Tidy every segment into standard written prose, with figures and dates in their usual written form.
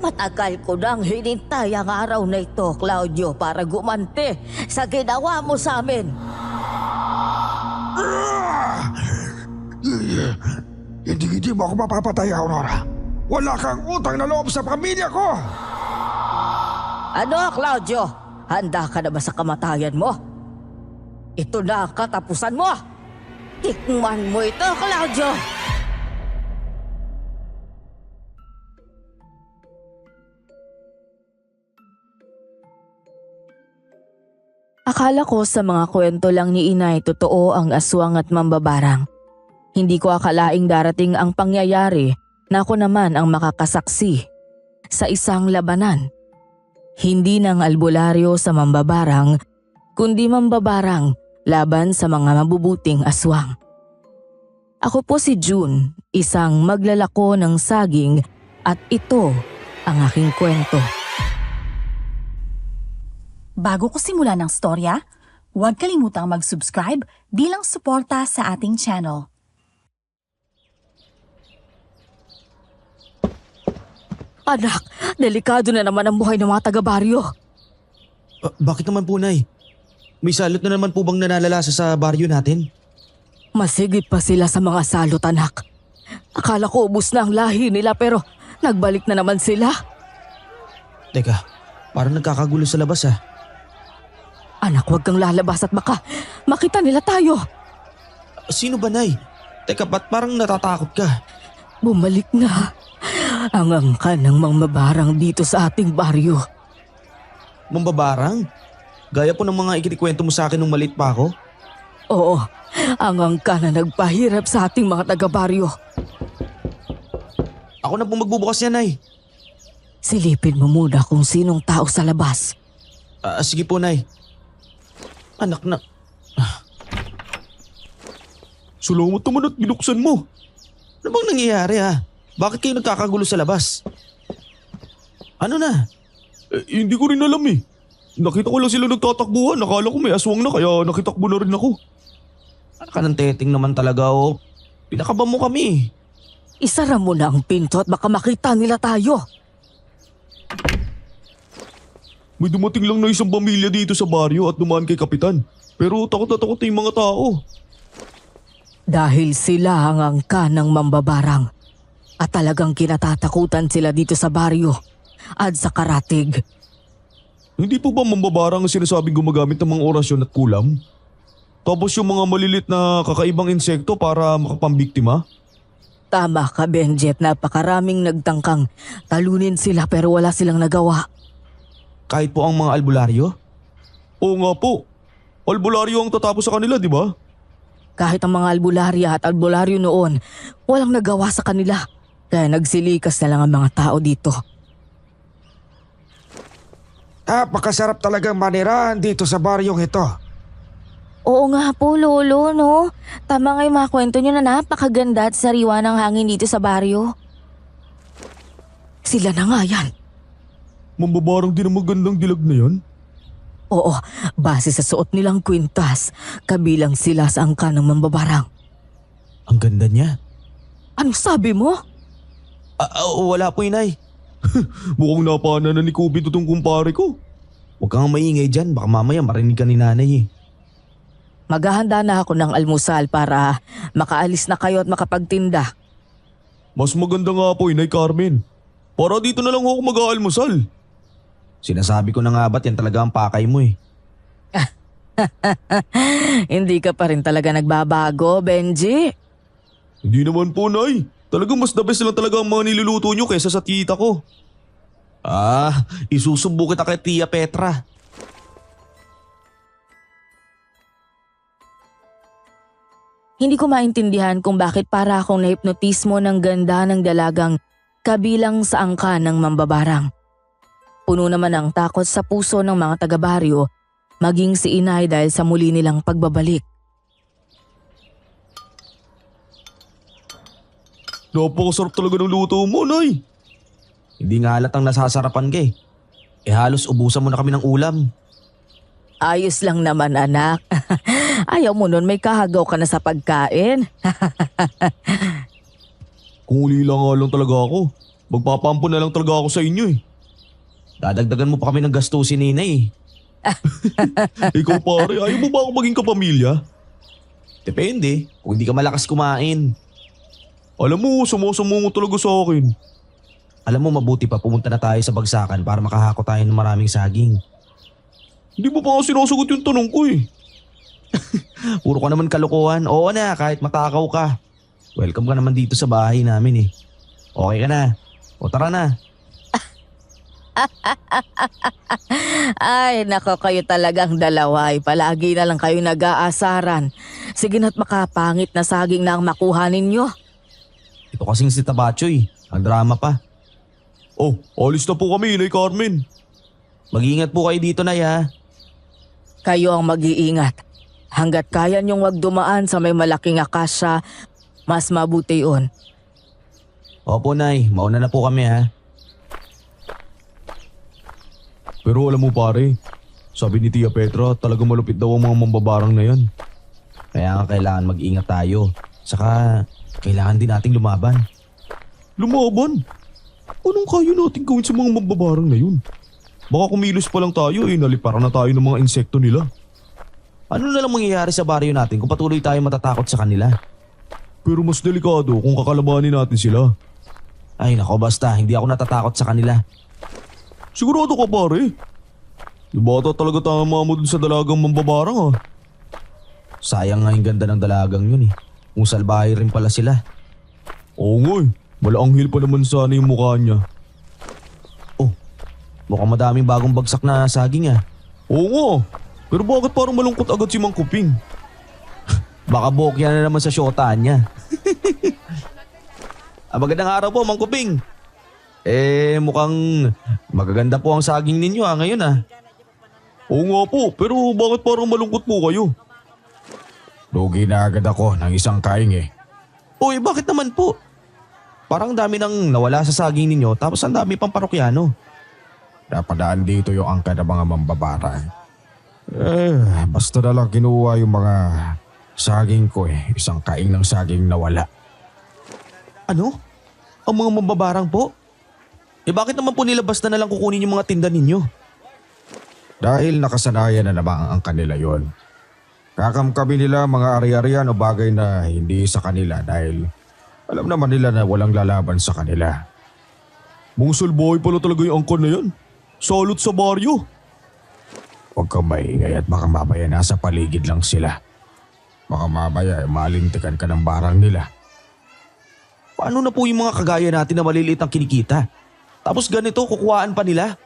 Matagal ko nang hinintay ang araw na ito, Claudio, para gumanti sa ginawa mo sa amin. Hindi mo ako mapapatay, Aurora. Wala kang utang na loob sa pamilya ko! Ano, Claudio? Handa ka na ba sa kamatayan mo? Ito na ang katapusan mo! Tikman mo ito, Claudio! Akala ko sa mga kwento lang ni inay totoo ang aswang at mambabarang. Hindi ko akalaing darating ang pangyayari na ako naman ang makakasaksi sa isang labanan. Hindi ng albularyo sa mambabarang, kundi mambabarang laban sa mga mabubuting aswang. Ako po si June, isang maglalako ng saging at ito ang aking kwento. Bago ko simulan ng storya, huwag kalimutang mag-subscribe bilang suporta sa ating channel. Anak, delikado na naman ang buhay ng mga taga-baryo. Bakit naman po, Nay? May salot na naman po bang nanlalasa sa baryo natin? Masigit pa sila sa mga salot, anak. Akala ko ubos na ang lahi nila pero nagbalik na naman sila. Teka, parang nagkakagulo sa labas ah. Anak, huwag kang lalabas at baka makita nila tayo. Sino ba, Nay? Teka, ba't parang natatakot ka? Bumalik na ang angkan ng mambabarang dito sa ating baryo. Mambabarang? Gaya po ng mga ikinikwento mo sa akin nung maliit pa ako? Oo, ang angkan na nagpahirap sa ating mga taga-baryo. Ako na po magbubukas yan, Nay. Silipin mo muna kung sinong tao sa labas. Sige po, Nay. Anak na... Salamat naman at binuksan mo. Ano bang nangyayari ha? Bakit kayo nagkakagulo sa labas? Ano na? Hindi ko rin alam eh. Nakita ko lang sila nagtatakbuhan. Nakala ko may aswang na kaya nakitakbo na rin ako. Ano ka ng teteng naman talaga oh. Pinakaba mo kami. Isara mo na ang pinto at baka makita nila tayo. May dumating lang na isang pamilya dito sa baryo at dumaan kay Kapitan. Pero takot na takot na yung mga tao. Dahil sila ang angkan ng mambabarang. At talagang kinatatakutan sila dito sa baryo at sa Karatig. Hindi po ba mambabarang ang sinasabing gumagamit ng mga orasyon at kulam? Tapos yung mga malilit na kakaibang insekto para makapambiktima? Tama ka, Benji, at napakaraming nagtangkang talunin sila pero wala silang nagawa. Kahit po ang mga albularyo? Oo nga po. Albularyo ang tatapos sa kanila, di ba? Kahit ang mga albularya at albularyo noon, walang nagawa sa kanila. Kaya nagsilikas na lang ang mga tao dito. Napakasarap talagang manirahan dito sa baryong ito. Oo nga po, Lolo, no? Tama nga yung mga kwento nyo na napakaganda at sariwa ng hangin dito sa baryo. Sila na nga yan. Mambabarang din ang magandang dilag na yan. Oo, base sa suot nilang kwintas, kabilang sila sa angkan ng mambabarang. Ang ganda niya. Ano sabi mo? Wala po, Inay. Mukhang napana na ni Kubi itong kumpare ko. Huwag kang maingay dyan. Baka mamaya marinig ka ni nanay eh. Maghahanda na ako ng almusal para makaalis na kayo at makapagtinda. Mas maganda nga po, Inay Carmen. Para dito na lang ako mag-aalmusal. Sinasabi ko na nga ba't yan talaga ang pakay mo eh. Hindi ka pa rin talaga nagbabago, Benji. Hindi naman po, Nay. Talagang mas the best lang talaga ang mga niluluto nyo kaysa sa tita ko. Isusubo kita kay Tia Petra. Hindi ko maintindihan kung bakit para akong nahipnotismo ng ganda ng dalagang kabilang sa angkan ng mambabarang. Puno naman ang takot sa puso ng mga taga-baryo, maging si inay dahil sa muli nilang pagbabalik. Napakasarap talaga ng luto mo, Nay. Hindi nga halatang nasasarapan ka eh. Halos ubusan mo na kami ng ulam. Ayos lang naman, anak. Ayaw mo nun may kahagaw ka na sa pagkain. Kung uli lang nga lang talaga ako. Magpapampo na lang talaga ako sa inyo eh. Dadagdagan mo pa kami ng gastusin ni Inay eh. Ikaw pare, ayaw mo ba ako maging kapamilya? Depende, kung hindi ka malakas kumain. Alam mo, sumusumungo talaga sa akin. Alam mo, mabuti pa pumunta na tayo sa bagsakan para makahako tayo ng maraming saging. Hindi mo pa ako sinasagot yung tanong ko eh. Puro ka naman kalokohan. Oo na, kahit matakaw ka. Welcome ka naman dito sa bahay namin eh. Okay ka na? O tara na. Ay, nako kayo talagang dalawa. Palagi na lang kayo nag-aasaran. Sige na't makapangit na saging na ang makuha ninyo. Ito kasing si Tabachoy. Ang drama pa. Oh, alis na po kami, Inay Carmen. Mag-iingat po kayo dito, Nay ha. Kayo ang mag-iingat. Hanggat kaya niyong wag dumaan sa may malaking akasya, mas mabuti yun. Opo, Nay. Mauna na po kami ha. Pero alam mo pare, sabi ni Tia Petra talagang malupit daw ang mga mambabarang na yan. Kaya nga kailangan mag-ingat tayo. Saka kailangan din nating lumaban. Lumaban? Anong kaya natin gawin sa mga mambabarang na yun? Baka kumilos pa lang tayo eh, naliparan na tayo ng mga insekto nila. Ano na lang mangyayari sa baryo natin kung patuloy tayo matatakot sa kanila? Pero mas delikado kung kakalabanin natin sila. Ay nako, basta hindi ako natatakot sa kanila. Sigurado ka pare? Di bata talaga tama mo dun sa dalagang mambabarang ah. Sayang nga yung ganda ng dalagang yun eh. Kung salbahe rin pala sila. Oo nga eh, malaanghel pa naman sana yung mukha niya. Oh, mukhang madaming bagong bagsak na saging ah. Oo nga, pero bakit parang malungkot agad si Mang Kuping? Baka bokya na naman sa syotaan niya. Magandang araw po, Mang Kuping. Mukhang magaganda po ang saging ninyo ngayon ah. Oo nga po, pero bakit parang malungkot po kayo? Lugi na agad ako ng isang kaing eh. Uy, bakit naman po? Parang dami nang nawala sa saging ninyo tapos ang dami pang parokyano. Napadaan dito yung angka ng mga mambabara. Basta na lang kinuha yung mga saging ko eh. Isang kaing ng saging nawala. Ano? Ang mga mambabarang po? Bakit naman po nilabas na lang kukunin yung mga tinda ninyo? Dahil nakasanayan na naman ang kanila yon. Kakamkami nila mga ari-arian o bagay na hindi sa kanila dahil alam naman nila na walang lalaban sa kanila. Mga salbahe pala talaga yung angkan na yan. Salot sa baryo. Huwag kang maingay at baka mamaya nasa paligid lang sila. Baka mamaya malintikan ka ng barang nila. Paano na po yung mga kagaya natin na maliliit ang kinikita? Tapos ganito, kukuhaan pa nila?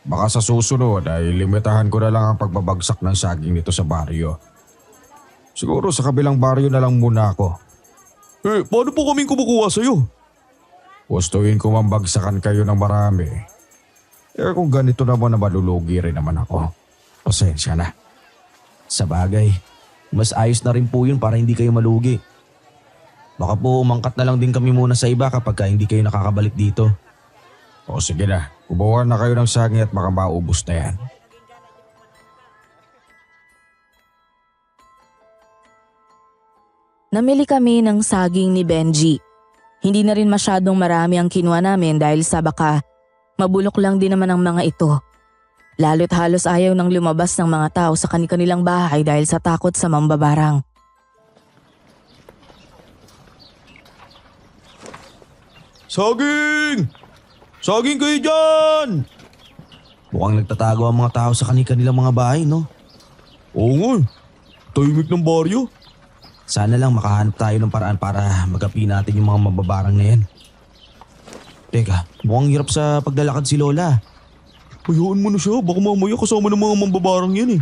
Baka sa susunod ay limitahan ko na lang ang pagbabagsak ng saging nito sa baryo. Siguro sa kabilang baryo na lang muna ako. Paano po kaming kumukuha sa'yo? Gustuin ko mambagsakan kayo ng marami. Kung ganito naman na malulugi rin naman ako. Pasensya na. Sa bagay, mas ayos na rin po yun para hindi kayo malugi. Baka po umangkat na lang din kami muna sa iba kapag hindi kayo nakakabalik dito. O sige na, kubuhan na kayo ng saging at baka maubos na yan. Namili kami ng saging ni Benji. Hindi na rin masyadong marami ang kinuha namin dahil sa baka mabulok lang din naman ang mga ito. Lalo't halos ayaw nang lumabas ng mga tao sa kanilang bahay dahil sa takot sa mambabarang. Saging! Saging kayo dyan! Mukhang nagtatago ang mga tao sa kanilang mga bahay, no? Oo nga, tahimik ng baryo. Sana lang makahanap tayo ng paraan para magapi natin yung mga mababarang na yan. Teka, mukhang hirap sa paglalakad si Lola. Hayaan mo na siya, baka mamaya kasama ng mga mambabarang yan eh.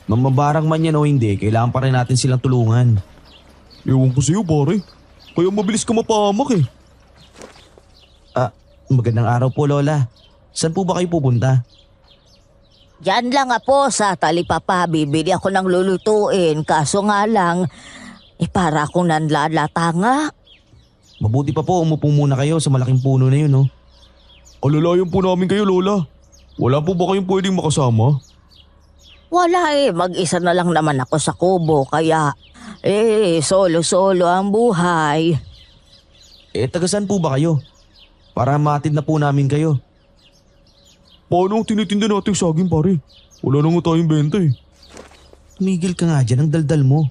Mamabarang man yan o hindi, kailangan pa rin natin silang tulungan. Ewan ko sa'yo pare, kaya mabilis ka mapahamak eh. Magandang araw po, Lola. Saan po ba kayo pupunta? Diyan lang po sa talipapa, bibili ako ng lulutuin. Kaso nga lang, para akong nanlalata nga. Mabuti pa po, umupo muna kayo sa malaking puno na yun, no? Alalayan po namin kayo, Lola. Wala po ba kayong pwedeng makasama? Wala mag-isa na lang naman ako sa kubo. Kaya, solo-solo ang buhay. Taga saan po ba kayo? para matid na po namin kayo. Paano ang tinitinda natin saging pare? Wala na nga tayong benta eh. Tumigil ka nga dyan, ang daldal mo.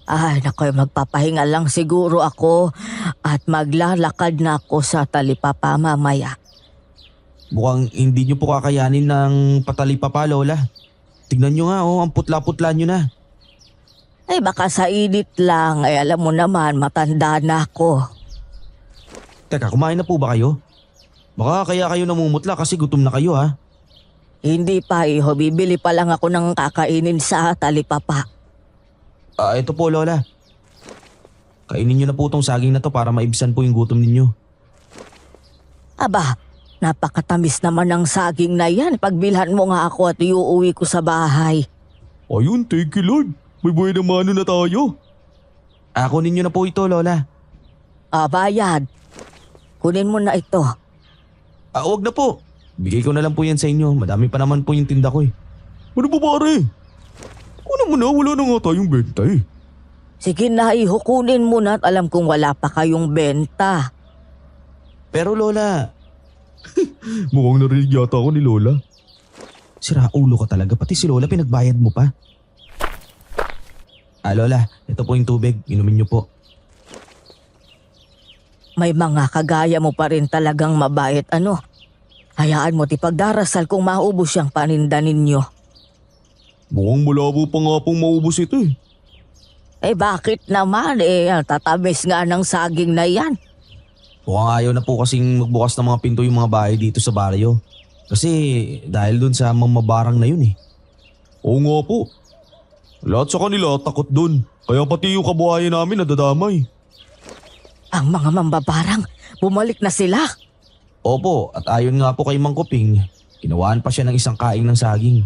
Ay, nakoy, magpapahinga lang siguro ako at maglalakad na ako sa talipapa mamaya. Mukhang hindi nyo po kakayanin ng patalipapa, Lola. Tignan nyo nga, ang putla-putla nyo na. Ay, baka sa init lang. Ay, alam mo naman, matanda na ako. Teka, kumain na po ba kayo? Baka kaya kayo namumutla kasi gutom na kayo ha. Hindi pa, iho. Bibili pa lang ako ng kakainin sa talipapa. Ito po, Lola. Kainin nyo na po tong saging na to para maibisan po yung gutom ninyo. Aba, napakatamis naman ng saging na yan. Pagbilhan mo nga ako at iuuwi ko sa bahay. Ayun, thank you Lord. May buhay na mano na tayo. Kunin nyo na po ito, Lola. Bayad. Kunin mo na ito. Huwag na po. Bigay ko na lang po yan sa inyo. Madami pa naman po yung tinda ko eh. Ano ba pare? Kunin mo na, wala na nga tayong benta eh. Sige na, iho. Kunin mo na at alam kong wala pa kayong benta. Pero Lola, Mukhang narinig yata ako ni Lola. sira ulo ka talaga. Pati si Lola pinagbayad mo pa. Lola, ito po yung tubig. Inumin niyo po. May mga kagaya mo pa rin talagang mabait, ano? Hayaan mo pagdarasal kung maubos yung paninda ninyo. Mukhang malabo pa nga pong maubos ito eh. Bakit naman tatamis nga ng saging na yan. Mukhang ayaw na po kasing magbukas ng mga pinto yung mga bahay dito sa baryo. Kasi dahil dun sa mamabarang na yun eh. Oo nga po. Lahat sa kanila takot dun. Kaya pati yung kabuhayan namin nadadamay. Ang mga mambabarang, bumalik na sila. Opo, at ayon nga po kay Mang Kuping, kinawaan pa siya ng isang kaing ng saging.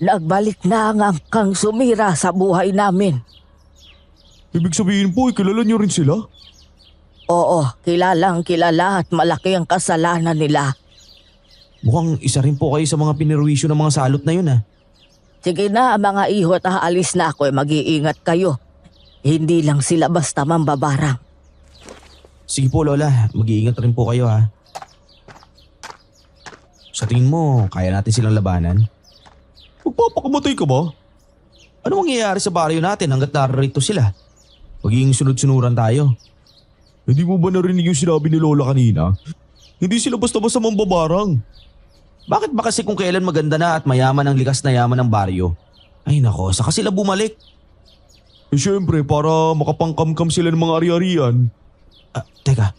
Nagbalik na ang angkang sumira sa buhay namin. Ibig sabihin po, kilala niyo rin sila? Oo, kilalang kilala at malaki ang kasalanan nila. Mukhang isa rin po kayo sa mga pinirwisyo ng mga salot na yun ah. Sige na mga iho at aalis na ako mag-iingat kayo. Hindi lang sila basta mambabarang. Sige po Lola, mag-iingat rin po kayo ha. Sa tingin mo, kaya natin silang labanan? Magpapakamatay ka ba? Ano mangyayari sa baryo natin hanggat narito sila? Magiging sunod-sunuran tayo. Hindi mo ba narinig yung sinabi ni Lola kanina? Hindi sila basta-basta mambabarang. Bakit ba kasi kung kailan maganda na at mayaman ang likas na yaman ng baryo? Ay nako, saka sila bumalik. Siyempre, para makapangkamkam sila ng mga ari-arian. Teka.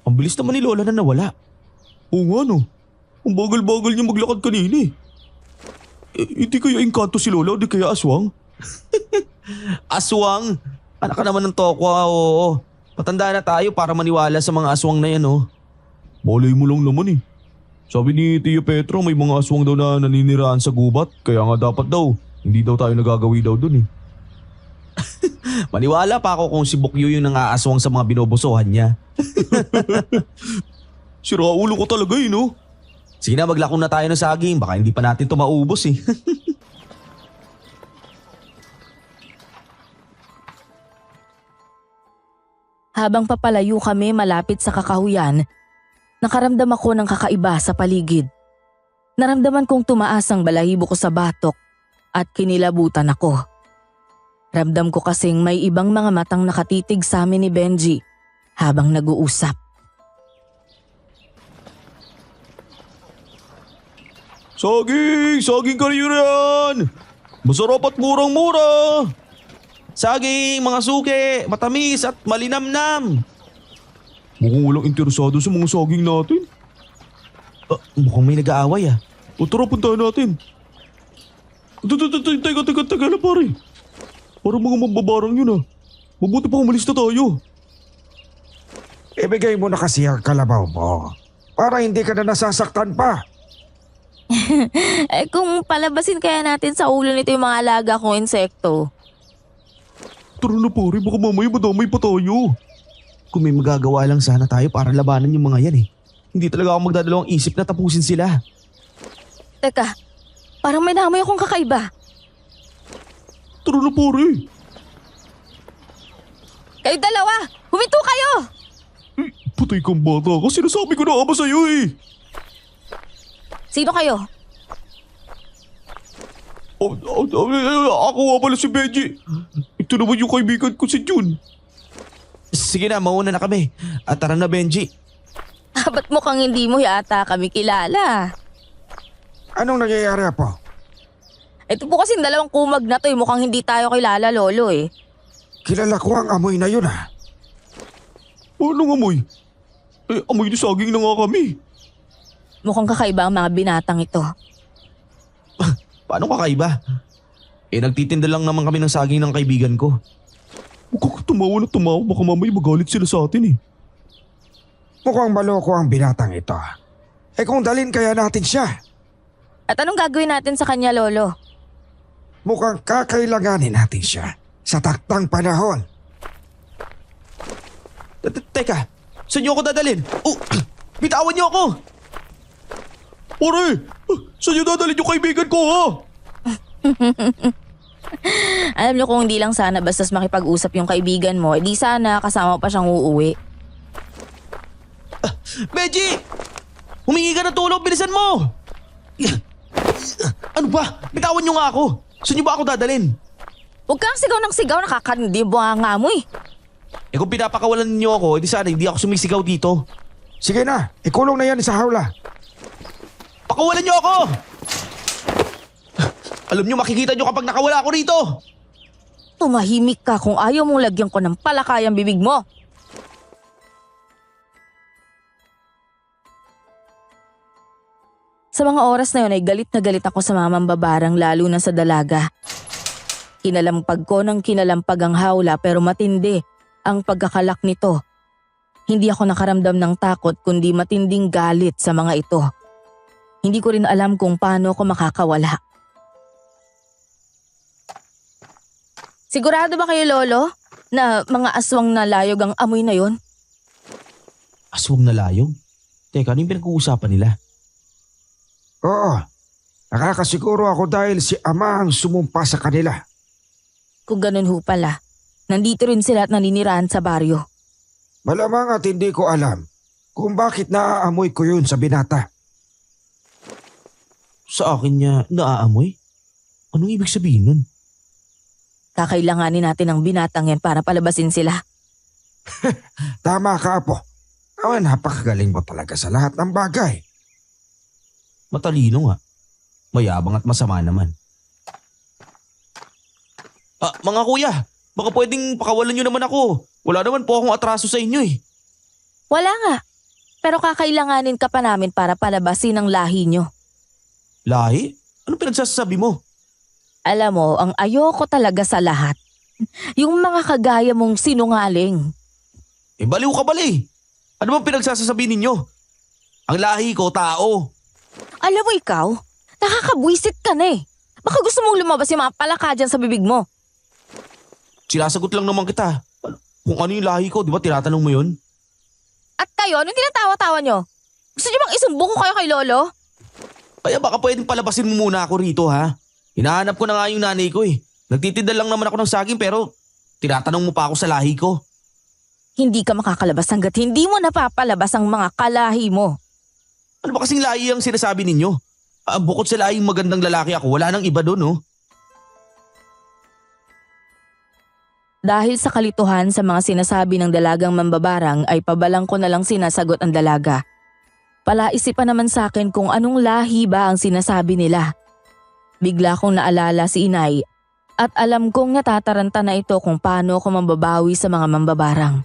Ang bilis naman ni Lola na nawala. Oo nga no. Ang bagal-bagal niya maglakad kanina eh. Hindi kaya engkanto si Lola o di kaya aswang? Aswang? Anak ka naman ng tokwa, oo. Patanda na tayo para maniwala sa mga aswang na yan, oh. Malay mo lang naman eh. Sabi ni Tia Petro may mga aswang daw na naniniraan sa gubat. Kaya nga dapat daw, hindi daw tayo nagagawi daw dun eh. Maniwala pa ako kung si Bukyo yung nangaaswang sa mga binobosohan niya. Sira ulo ko talaga eh no? Sige na, maglako na tayo ng saging. Baka hindi pa natin ito maubos eh. Habang papalayo kami malapit sa kakahuyan, nakaramdam ako ng kakaiba sa paligid. Naramdaman kong tumaas ang balahibo ko sa batok at kinilabutan ako. Ramdam ko kasing may ibang mga matang nakatitig sa amin ni Benji habang nag-uusap. Saging! Saging kayo yan! Masarap at murang-mura! Saging, mga suke, matamis at malinamnam. Mukhang walang interesado sa mga saging natin. Mukhang may nag-aaway ah. O tara, puntahan natin. Teka na pare. Parang mga mambabarang yun ah. Mabuti pa umalis na tayo. Ibigay mo na kasi ang kalabaw mo para hindi ka na nasasaktan pa. Kung palabasin kaya natin sa ulo nito yung mga alaga kong insekto. Tara na pare, baka mamaya madamay pa tayo. Kung may magagawa lang sana tayo para labanan yung mga yan eh. Hindi talaga ako magdadalawang isip na tapusin sila. Teka, parang may namoy akong kakaiba. Tara na pare. Kayo dalawa, huminto kayo! Patay kang bata ka. Sinasabi ko na nga ba sa'yo eh. Sino kayo? Ako nga pala si Benji. Ito naman yung kaibigan ko si Jun. Sige na, mauna na kami. At tara na, Benji. Ba't mukhang hindi mo yata kami kilala? Anong nangyayari po? Ito po kasi dalawang kumag na to eh. Mukhang hindi tayo kilala, Lolo eh. Kilala ko ang amoy na yun ah. Anong amoy? Amoy na saging na nga kami. Mukhang kakaiba ang mga binatang ito. Paano kakaiba? Nagtitinda lang naman kami ng saging ng kaibigan ko. Huwag kang tumawa na tumawa. Baka mamaya magalit sila sa atin eh. Mukhang maloko ang binatang ito. Kung dalhin kaya natin siya, At anong gagawin natin sa kanya, Lolo? mukhang kakailanganin natin siya sa taktang panahon. Teka, saan niyo ako dadalhin? Bitawan niyo ako! Pare! Saan niyo dadalhin yung kaibigan ko ha? Alam niyo kung hindi lang sana bastas makipag-usap yung kaibigan mo, edi sana kasama pa siyang uuwi. Benji! Humingi ka ng tulong, bilisan mo! Ano ba? Bitawan niyo nga ako! Saan niyo ba ako dadalhin? Huwag kang sigaw ng sigaw, nakakarindi buhanga mo eh. Kung pinapakawalan niyo ako, edi sana hindi ako sumisigaw dito. Sige na, ikulong na yan sa hawla. Pakawalan niyo ako! Alam niyo, makikita niyo kapag nakawala ako rito! Tumahimik ka kung ayaw mong lagyan ko ng palakay ang bibig mo. Sa mga oras na yun ay galit na galit ako sa mga mambabarang lalo na sa dalaga. Kinalampag ko ng kinalampag ang hawla pero matindi ang pagkakalak nito. Hindi ako nakaramdam ng takot kundi matinding galit sa mga ito. Hindi ko rin alam kung paano ako makakawala. Sigurado ba kayo, Lolo, na mga aswang na layog ang amoy na yon? Aswang na layog? Teka, ano yung pinag-uusapan nila? Oo, nakakasiguro ako dahil si Ama ang sumumpa sa kanila. Kung ganun ho pala, nandito rin sila at naninirahan sa baryo. Malamang at hindi ko alam kung bakit naaamoy ko yun sa binata. Sa akin niya naaamoy? Anong ibig sabihin nun? Kakailanganin natin ang binatang yan para palabasin sila. Tama ka, Apo. Napakagaling mo talaga sa lahat ng bagay. Matalino nga. Mayabang at masama naman. Mga kuya, baka pwedeng pakawalan nyo naman ako. Wala naman po akong atraso sa inyo eh. Wala nga. Pero kakailanganin ka pa namin para palabasin ang lahi nyo. Lahi? Ano pinagsasabi mo? Alam mo, ang ayoko talaga sa lahat. Yung mga kagaya mong sinungaling. Baliw ka bali. Ano bang pinagsasabi ninyo? Ang lahi ko, tao. Alam mo ikaw, nakakabwisit ka na eh. Baka gusto mong lumabas yung mga palaka dyan sa bibig mo. Sinasagot lang naman kita. Kung ano yung lahi ko, di ba tinatanong mo yun? At kayo, anong tinatawa-tawa nyo? Gusto nyo bang isumbong ko kayo kay Lolo? Kaya baka pwedeng palabasin mo muna ako rito ha. Hinahanap ko na nga yung nanay ko eh. Nagtitinda lang naman ako ng saging pero tinatanong mo pa ako sa lahi ko. Hindi ka makakalabas hanggat hindi mo napapalabas ang mga kalahi mo. Ano ba kasing lahi ang sinasabi ninyo? Bukod sa lahing magandang lalaki ako, wala nang iba doon oh. Dahil sa kalituhan sa mga sinasabi ng dalagang mambabarang ay pabalang ko na lang sinasagot ang dalaga. Palaisipan naman sa akin kung anong lahi ba ang sinasabi nila. Bigla kong naalala si Inay at alam kong natataranta na ito kung paano ko mambabawi sa mga mambabarang.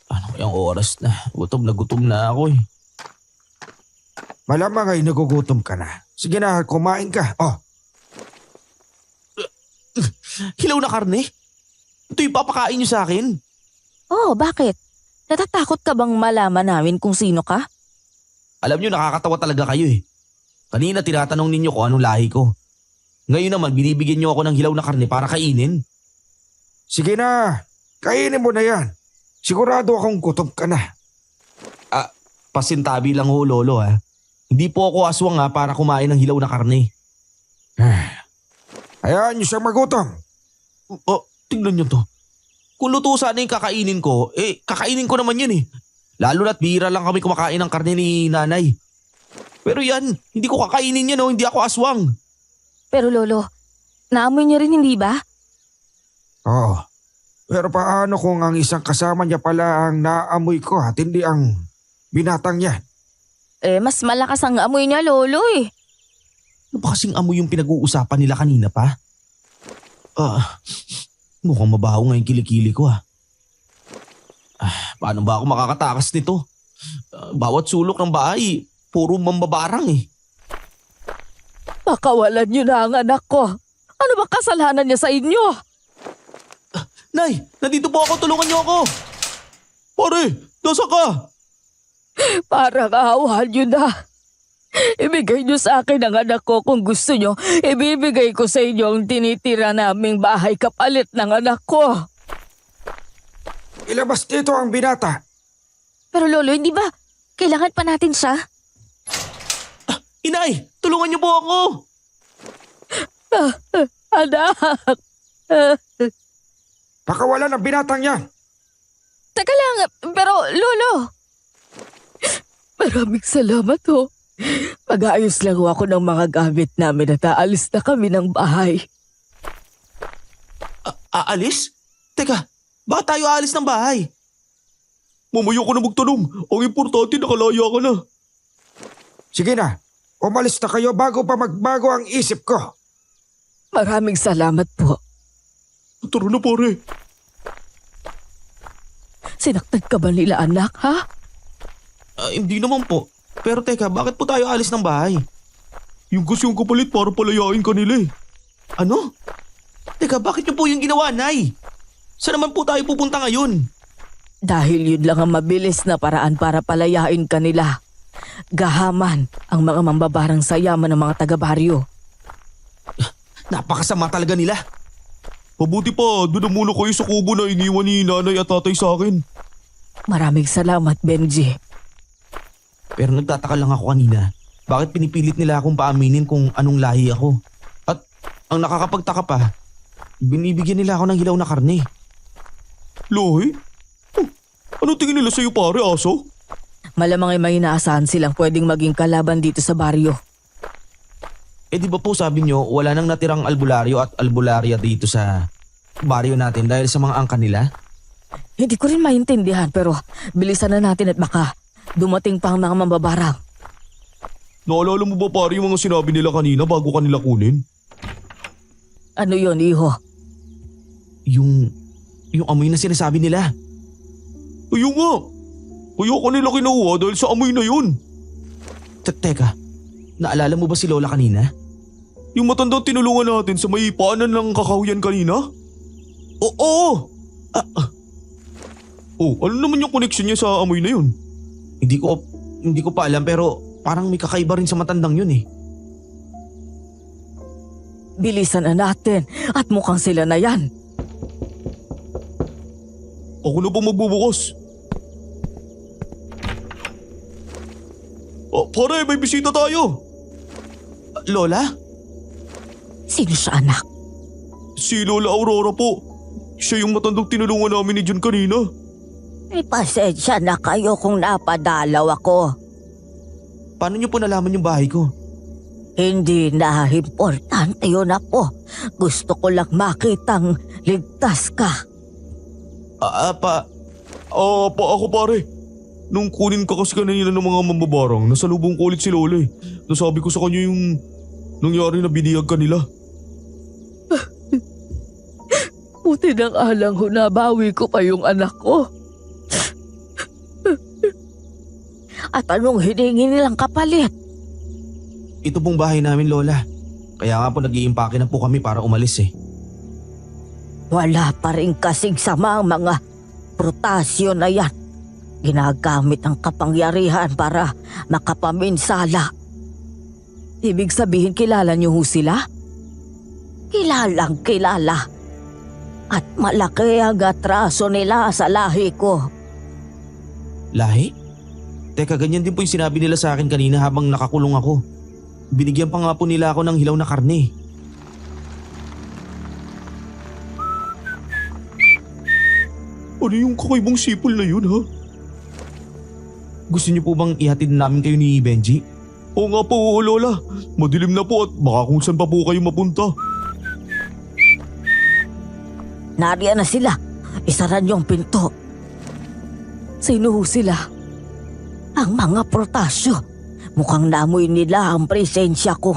Ano kayang oras na? Gutom na ako eh. Malamang ay nagugutom ka na. Sige na, kumain ka. Oh, Hilaw na karne? Ito yung papakain niyo sa akin? Oh, bakit? Natatakot ka bang malaman namin kung sino ka? Alam niyo nakakatawa talaga kayo eh. Kanina tinatanong ninyo kung anong lahi ko. Ngayon naman binibigyan niyo ako ng hilaw na karne para kainin. sige na. Kainin mo na yan. Sigurado akong gutom ka na. Pasintabi lang ho lolo ha. Hindi po ako aswang ha para kumain ng hilaw na karne. Hayaan niyo siyang magutom. Tingnan niyo to. Kung luto sana yung kakainin ko, kakainin ko naman yun eh. Lalo na't bihira lang kami kumakain ng karne ni nanay. Pero yan, hindi ko kakainin yan, hindi ako aswang. Pero Lolo, naamoy niyo rin hindi ba? Oo. Pero paano kung ang isang kasama niya pala ang naamoy ko at hindi ang binatang niya? Mas malakas ang amoy niya, Lolo eh. Ano ba kasing amoy yung pinag-uusapan nila kanina pa? Mukhang mabaho nga yung kilikili ko paano ba ako makakatakas nito? Bawat sulok ng bahay, puro mambabarang eh. Pakawalan niyo na ang anak ko. Ano ba kasalanan niya sa inyo? Nay, nandito po ako, tulungan niyo ako. Pare, nasa ka? Parang awahan niyo na. Ibigay niyo sa akin ang anak ko kung gusto niyo. Ibibigay ko sa inyo ang tinitira naming bahay kapalit ng anak ko. Ilabas dito ang binata. Pero Lolo, hindi ba kailangan pa natin siya? Inay, tulungan niyo po ako. Anak! Pakawalan ang binatang yan. Teka lang, pero Lolo. Maraming salamat ho. Mag-aayos lang ho ako ng mga gamit namin at aalis na kami ng bahay. Aalis? Teka, bakit tayo aalis ng bahay? Mamaya ko na magtanong. Ang importante, nakalaya ka na. Sige na, umalis na kayo bago pa magbago ang isip ko. Maraming salamat po. Tara na pare. Sinaktan ka ba nila anak, ha? Hindi naman po. Pero teka, bakit po tayo alis ng bahay? Yung kasi yung kapalit para palayain ka nila eh. Ano? Teka, bakit niyo po yung ginawa, Nay? Saan naman po tayo pupunta ngayon? Dahil yun lang ang mabilis na paraan para palayain ka nila. Gahaman ang mga mambabarang sa yaman ng mga taga-baryo. Napakasama talaga nila. Mabuti pa, doon na muna kayo sa kubo na iniwan ni nanay at tatay sa akin. Maraming salamat, Benji. Pero nagtataka lang ako kanina. Bakit pinipilit nila akong paaminin kung anong lahi ako? At ang nakakapagtaka pa, binibigyan nila ako ng hilaw na karne. Lahi? Ano tingin nila sa'yo pare, aso? Malamang ay may inaasahan silang pwedeng maging kalaban dito sa baryo. Di ba po sabi nyo, wala nang natirang albularyo at albularya dito sa baryo natin dahil sa mga angka nila? Hindi ko rin maintindihan pero bilisan na natin at baka dumating pa ang mga mambabarang. Naalala mo ba pare yung mga sinabi nila kanina bago kanila kunin? Ano yon, iho? Yung amoy na sinasabi nila. Ayun nga. Kaya kanila kinuha dahil sa amoy na yun. Teka, naalala mo ba si Lola kanina? Yung matandang tinulungan natin sa may paanan ng kakahuyan kanina? Oo! Ano naman yung connection niya sa amoy na yun? Hindi ko pa alam pero parang may kakaiba rin sa matandang yun eh. Bilisan na natin at mukhang sila na yan. Ako na pa magbubukas. Pare, may bisita tayo. Lola? Sino siya, anak? Si Lola Aurora po. Siya yung matandang tinulungan namin ni John kanina. Pasensya na kayo kung napadalaw ako. Paano niyo po nalaman yung bahay ko? Hindi na importante yun po. Gusto ko lang makitang ligtas ka. Ako pare. Nung kunin ka kasi kanina ng mga mambabarang, nasalubong ko ulit si Lola eh. Nasabi ko sa kanya yung nangyari na biniyag kanila. Buti ng alang ho nabawi ko pa yung anak ko. At anong hiningi nilang kapalit? Ito pong bahay namin, Lola. Kaya nga po nag-iimpake na po kami para umalis eh. Wala pa rin kasing sama ang mga prutasyo na yan. Ginagamit ang kapangyarihan para makapaminsala. Ibig sabihin kilala niyo ho sila? Kilalang kilala. At malaki ang atraso nila sa lahi ko. Lahi? Teka, ganyan din po yung sinabi nila sa akin kanina habang nakakulong ako. Binigyan pa nga po nila ako ng hilaw na karne. Ano yung kakaibang sipol na yun, ha? Gusto niyo po bang ihatid namin kayo ni Benji? Oo nga po, Lola. Madilim na po at baka kung saan pa po kayo mapunta. Nariyan na sila. Isaran yung pinto. Sino ho sila? Ang mga protasyo. Mukhang namoy nila ang presensya ko.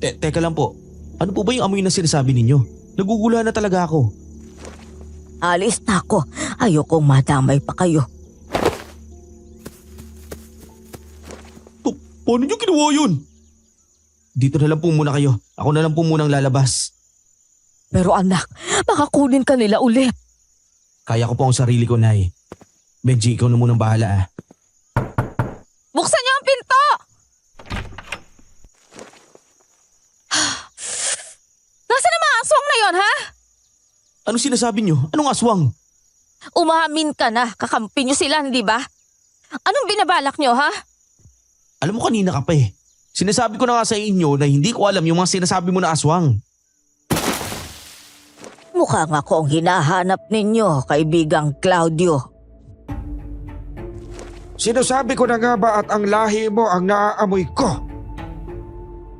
Teka lang po. Ano po ba yung amoy na sinasabi ninyo? Nagugula na talaga ako. Alis na ako. Ayokong madamay pa kayo. Paano niyo ginawa yun? Dito na lang po muna kayo. Ako na lang po munang lalabas. Pero anak, baka kunin ka nila ulit. Kaya ko po ang sarili ko, Nay. Benji, ikaw na munang bahala ah. Buksan niyo ang pinto! Nasaan ang mga aswang na yon, ha? Anong sinasabi niyo? Anong aswang? Umamin ka na, kakampi niyo sila, hindi ba? Anong binabalak niyo, ha? Alam mo kanina ka pa eh. Sinasabi ko na nga sa inyo na hindi ko alam yung mga sinasabi mo na aswang. Mukhang ako ang hinahanap ninyo, kaibigang Claudio. Sinasabi ko na nga ba at ang lahi mo ang naaamoy ko?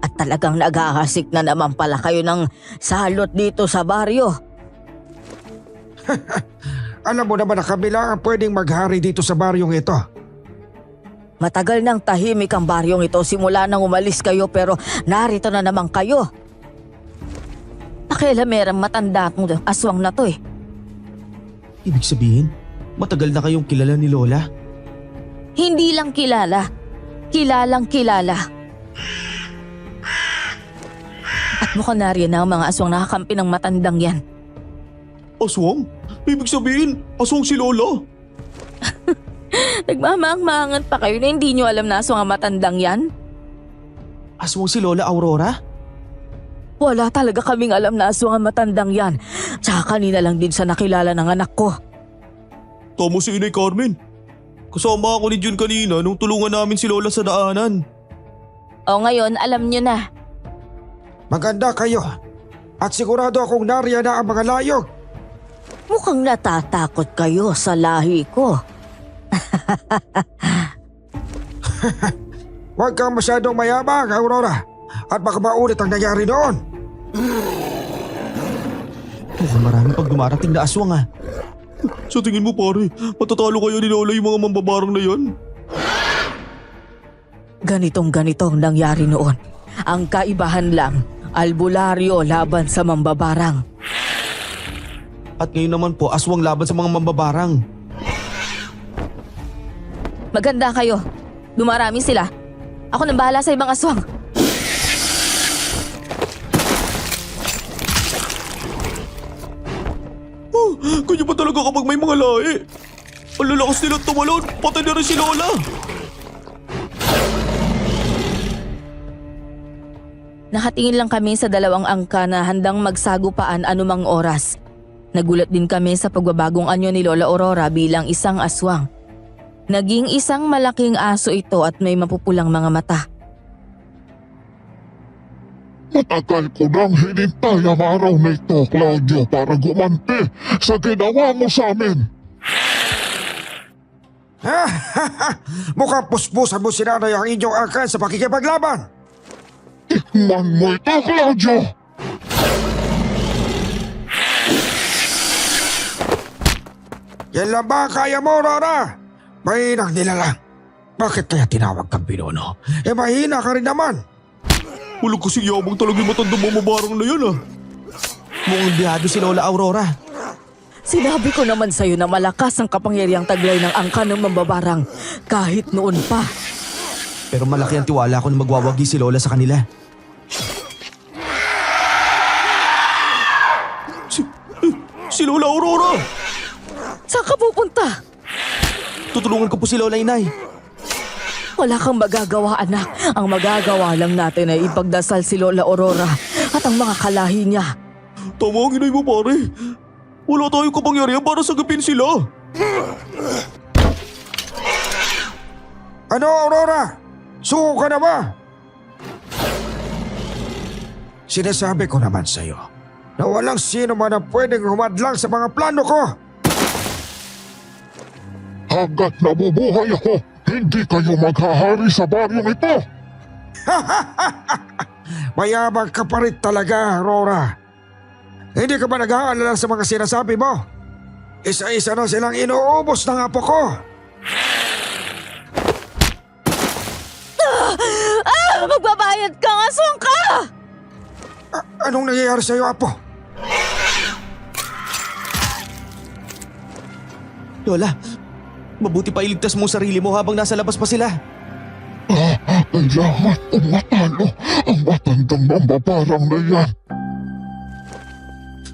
At talagang naghahasik na naman pala kayo ng salot dito sa baryo. Alam mo naman na kami lang ang pwedeng maghari dito sa baryong ito. Matagal nang tahimik ang baryong ito simula nang umalis kayo pero narito na naman kayo. Pakialamerang matanda ang aswang na to eh. Ibig sabihin, matagal na kayong kilala ni Lola? Hindi lang kilala. Kilalang kilala. At mukhang nariyan na ang mga aswang nakakampi ng matandang yan. Aswang? Ibig sabihin, aswang si Lola. Nagmamang-mangan pa kayo na hindi nyo alam na aswang ang matandang yan? Aswang si Lola Aurora? Wala talaga kaming alam na aswang ang matandang yan. Tsaka kanina lang din sa nakilala ng anak ko. Tama si Inay Carmen. Kasama ako ni Jun kanina nung tulungan namin si Lola sa daanan. O ngayon, alam nyo na. Maganda kayo. At sigurado akong nariyan na ang mga layog. Mukhang natatakot kayo sa lahi ko. Huwag kang masyadong mayabang, Aurora. At baka maulit ang nangyari noon. Mukhang marami pag dumarating na aswang ah. Sa tingin mo pare, matatalo kayo ni Lola yung mga mambabarang na yan? Ganitong nangyari noon. Ang kaibahan lang, albularyo laban sa mambabarang. At ngayon naman po, aswang laban sa mga mambabarang. Maganda kayo. Dumarami sila. Ako nang bahala sa ibang aswang. Kanya ba talaga kapag may mga lahi? Ang lalakas nilang tumalon, patay na rin si Lola. Nakatingin lang kami sa dalawang angka na handang magsagupaan anumang oras. Nagulat din kami sa pagbabagong anyo ni Lola Aurora bilang isang aswang. Naging isang malaking aso ito at may mapupulang mga mata. Matagal ko nang hinintay ang araw na ito, Claudio, para gumanti sa ginawa mo sa amin. Mukhang puspusan mo si nanay ang inyong angkan sa pakikipaglaban. Tikman mo ito, Claudio. Yan lang ba ang kaya mo, Aurora? Mahinang nilalang. Bakit kaya tinawag kang pinuno? Mahina ka rin naman. Walang kasing yabang talaga yung matandang mamabarang na yan ah. Mukhang biyado si Lola Aurora. Sinabi ko naman sa'yo na malakas ang kapangyarihang taglay ng angka ng mambabarang kahit noon pa. Pero malaki ang tiwala ko na magwawagi si Lola sa kanila. Si Lola Aurora! Saan ka pupunta? Tutulungan ko po si Lola Inay. Wala kang magagawa, anak. Ang magagawa lang natin ay ipagdasal si Lola Aurora at ang mga kalahi niya. Tama ang inay mo pare. Wala tayong kapangyarihan para sagapin sila. Ano, Aurora? Suko ka na ba? Sinasabi ko naman sa'yo na walang sino man ang pwedeng humadlang sa mga plano ko. hanggat nabubuhay ako, hindi kayo maghahari sa baryong ito. Mayabang ka pa rin talaga, Aurora. Hindi ka ba nag-aalala sa mga sinasabi mo? Isa-isa na silang inuubos ng apo ko. Magbabayad ka nga, aswang ka! Anong nangyayari sa'yo, apo? Lola, mabuti pa iligtas mo sarili mo habang nasa labas pa sila. Kailangan umatalo ang matandang mambabarang na yan.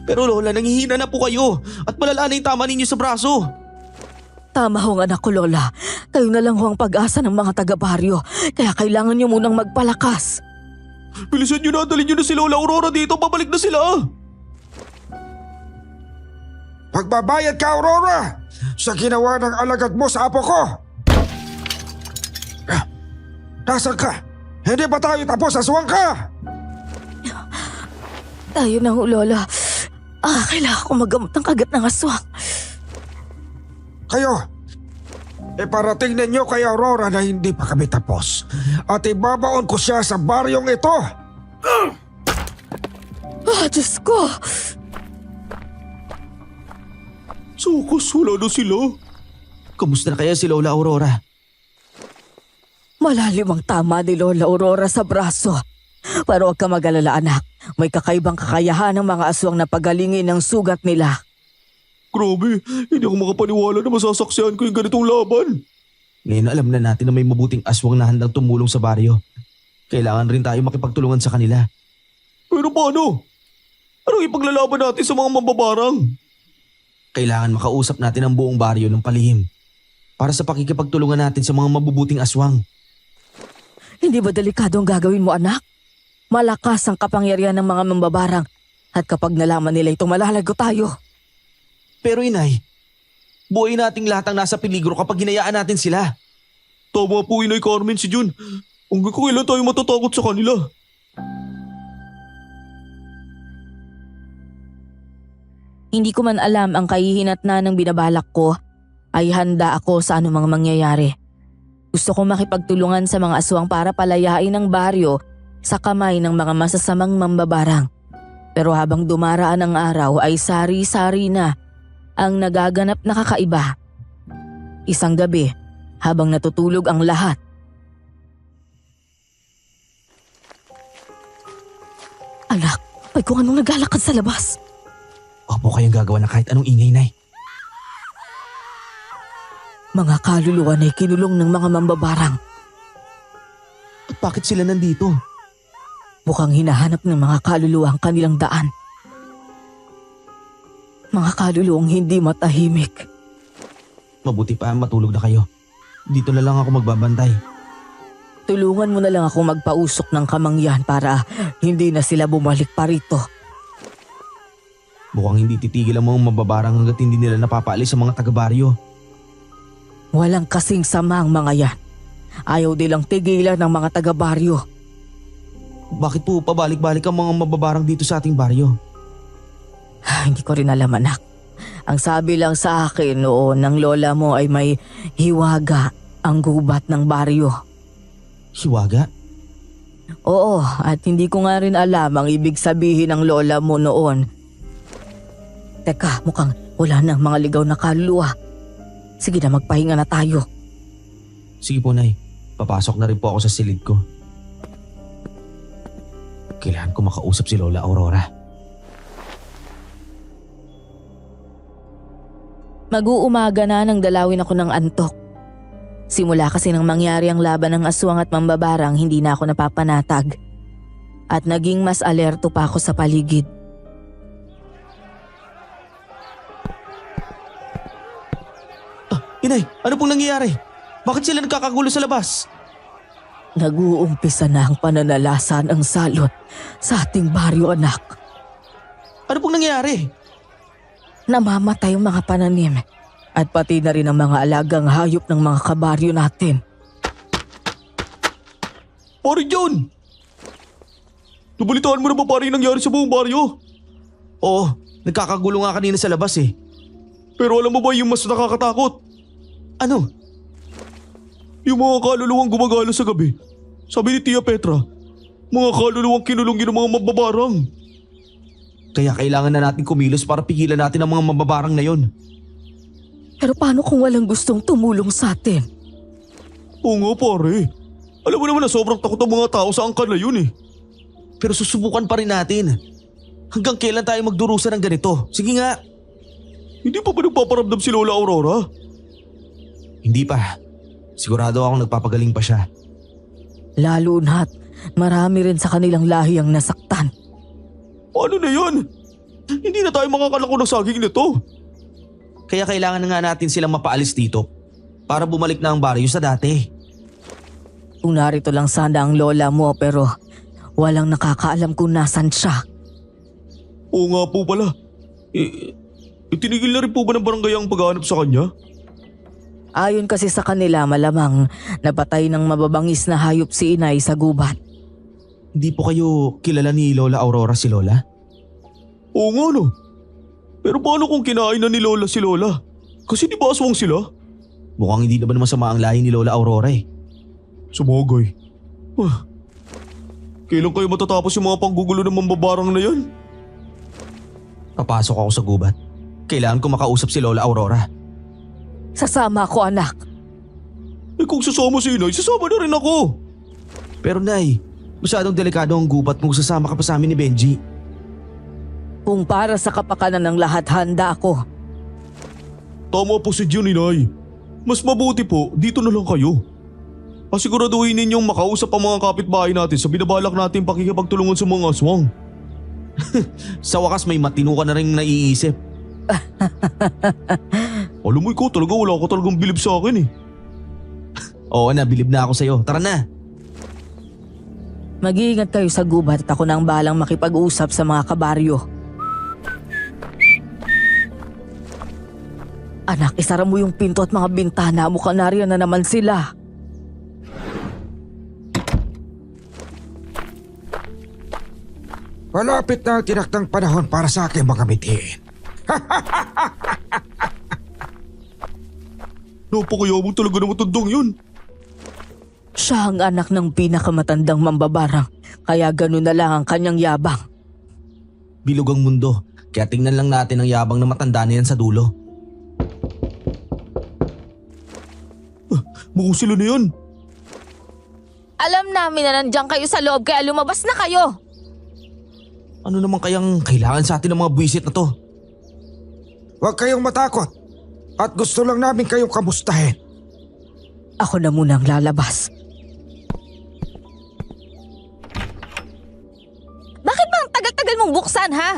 Pero Lola, nangihina na po kayo at malala na yung tama ninyo sa braso. Tama ho anak ko, Lola. Kayo na lang ho ang pag-asa ng mga taga-baryo. Kaya kailangan niyo munang magpalakas. Bilisan nyo na, dalhin nyo na si Lola Aurora dito, babalik na sila. Magbabayad ka, Aurora, sa ginawa ng alagad mo sa apo ko. Nasaan ka? Hindi ba tayo tapos, aswang ka? Tayo na ho, Lola. Kailangan ko magamot ng kagat ng aswang. Kayo, iparating ninyo kay Aurora na hindi pa kami tapos. At ibabaon ko siya sa baryong ito. Diyos ko! Sukus, wala na sila. Kamusta na kaya si Lola Aurora? Malalim ang tama ni Lola Aurora sa braso. Pero huwag ka mag-alala, anak. May kakaibang kakayahan ng mga aswang na pagalingin ang sugat nila. Grabe, hindi ako makapaniwala na masasaksihan ko yung ganitong laban. Ngayon alam na natin na may mabuting aswang na handang tumulong sa baryo. Kailangan rin tayo makipagtulungan sa kanila. Pero paano? Anong ipaglalaban natin sa mga mambabarang? Kailangan makausap natin ang buong baryo ng palihim para sa pakikipagtulungan natin sa mga mabubuting aswang. Hindi ba delikado ang gagawin mo, anak? Malakas ang kapangyarihan ng mga mambabarang at kapag nalaman nila ito, malalago tayo. Pero inay, buhay nating lahat ang nasa peligro kapag hinayaan natin sila. Tama po, Inay Carmen, si Jun. Hanggang kailan tayo matatakot sa kanila? Hindi ko man alam ang kahihinatnan ng binabalak ko, ay handa ako sa anumang mangyayari. Gusto kong makipagtulungan sa mga aswang para palayain ang baryo sa kamay ng mga masasamang mambabarang. Pero habang dumaraan ang araw ay sari-sari na ang nagaganap na kakaiba. Isang gabi, habang natutulog ang lahat, Anak, may kung anong naglalakad sa labas. Huwag po kayong gagawa ng kahit anong ingay, Nay. Mga kaluluwa na ikinulong ng mga mambabarang. At bakit sila nandito? Mukhang hinahanap ng mga kaluluwa ang kanilang daan. Mga kaluluwang hindi matahimik. Mabuti pa matulog na kayo. Dito na lang ako magbabantay. Tulungan mo na lang ako magpausok ng kamangyan para hindi na sila bumalik pa rito. Mukhang hindi titigil ang mga mababarang hanggat hindi nila napapaalis sa mga taga-baryo. Walang kasing sama ang mga yan. Ayaw nilang tigilan ng mga taga-baryo. Bakit po pabalik-balik ang mga mababarang dito sa ating baryo? Hindi ko rin alam, anak. Ang sabi lang sa akin noon ng lola mo ay may hiwaga ang gubat ng baryo. Hiwaga? Oo, at hindi ko nga rin alam ang ibig sabihin ng lola mo noon. Teka, mukhang wala nang mga ligaw na kaluluwa. Sige na, magpahinga na tayo. Sige po, Nay. Papasok na rin po ako sa silid ko. Kailangan ko makausap si Lola Aurora. mag-uumaga na nang dalawin ako ng antok. Simula kasi nang mangyari ang laban ng aswang at mambabarang, hindi na ako napapanatag. At naging mas alerto pa ako sa paligid. Inay, ano pong nangyayari? Bakit sila nagkakagulo sa labas? Nag-uumpisa na ang pananalasan ang salot sa ating baryo, anak. Ano pong nangyayari? Namamatay ang mga pananim at pati na rin ang mga alagang hayop ng mga kabaryo natin. Pare John! Nabalitaan mo na ba pare yung nangyari sa buong baryo? Oo, nagkakagulo nga kanina sa labas eh. Pero alam mo ba yung mas nakakatakot? Ano? Yung mga kaluluwang gumagala sa gabi. Sabi ni Tia Petra, mga kaluluwang kinulong yun ng mga mababarang. Kaya kailangan na natin kumilos para pigilan natin ang mga mababarang na yon. Pero paano kung walang gustong tumulong sa atin? Oo nga pare. Alam mo naman na sobrang takot ang mga tao sa angkan na yun eh. Pero susubukan pa rin natin. Hanggang kailan tayo magdurusa ng ganito? Sige nga. Hindi pa ba nagpaparamdam si Lola Aurora? Hindi pa. Sigurado akong nagpapagaling pa siya. Lalo na't marami rin sa kanilang lahi ang nasaktan. Ano na yan? Hindi na tayo makakalako ng saging nito. Kaya kailangan na nga natin silang mapaalis dito para bumalik na ang baryo sa dati. Kung narito lang sana ang lola mo pero walang nakakaalam kung nasan siya. Oo nga po pala. Itinigil na rin po ba ng barangay ang paghahanap sa kanya? Ayon kasi sa kanila malamang napatay ng mababangis na hayop si inay sa gubat. Hindi po kayo kilala ni Lola Aurora si Lola? Oo nga no. Pero paano kung kinain na ni Lola si Lola? Kasi di ba aswang sila? Mukhang hindi naman masama ang lahi ni Lola Aurora eh. Sumagay. Kailan kayo matatapos yung mga panggugulo ng mambabarang na yan? Papasok ako sa gubat. Kailangan ko makausap si Lola Aurora. Sasama ako anak. Eh kung sasama si Inay, sasama na rin ako. Pero Nay, masyadong delikado ang gubat kung sasama ka pa sa amin ni Benji. Kung para sa kapakanan ng lahat handa ako. Tama po si Jun, Inay. Mas mabuti po, dito na lang kayo. Pasiguraduhin ninyong makausap ang mga kapitbahay natin sa binabalak natin pakikipagtulungan sa mga aswang. Sa wakas may matino ka na rin naiisip. Alam mo ikaw talaga wala ka talagang bilib sa akin eh. Oo na, bilib na ako sa'yo. Tara na. Mag-iingat kayo sa gubat at ako nang bahalang makipag-usap sa mga kabaryo. Anak, isara mo yung pinto at mga bintana. Mukhang nariyan na naman sila. Malapit na ang tinaktang panahon para sa akin magamitin. Napakayabang talaga ng matandang yun. Siya ang anak ng pinakamatandang mambabarang. Kaya ganun na lang ang kanyang yabang. Bilog ang mundo. Kaya tingnan lang natin ang yabang na matanda na yan sa dulo. Mukhang sila na yan. Alam namin na nandiyan kayo sa loob kaya lumabas na kayo. Ano naman kayang kailangan sa atin ng mga buwisit na to? Huwag kayong matakot. At gusto lang namin kayong kamustahin. Ako na munang lalabas. Bakit ba ang tagal-tagal mong buksan ha?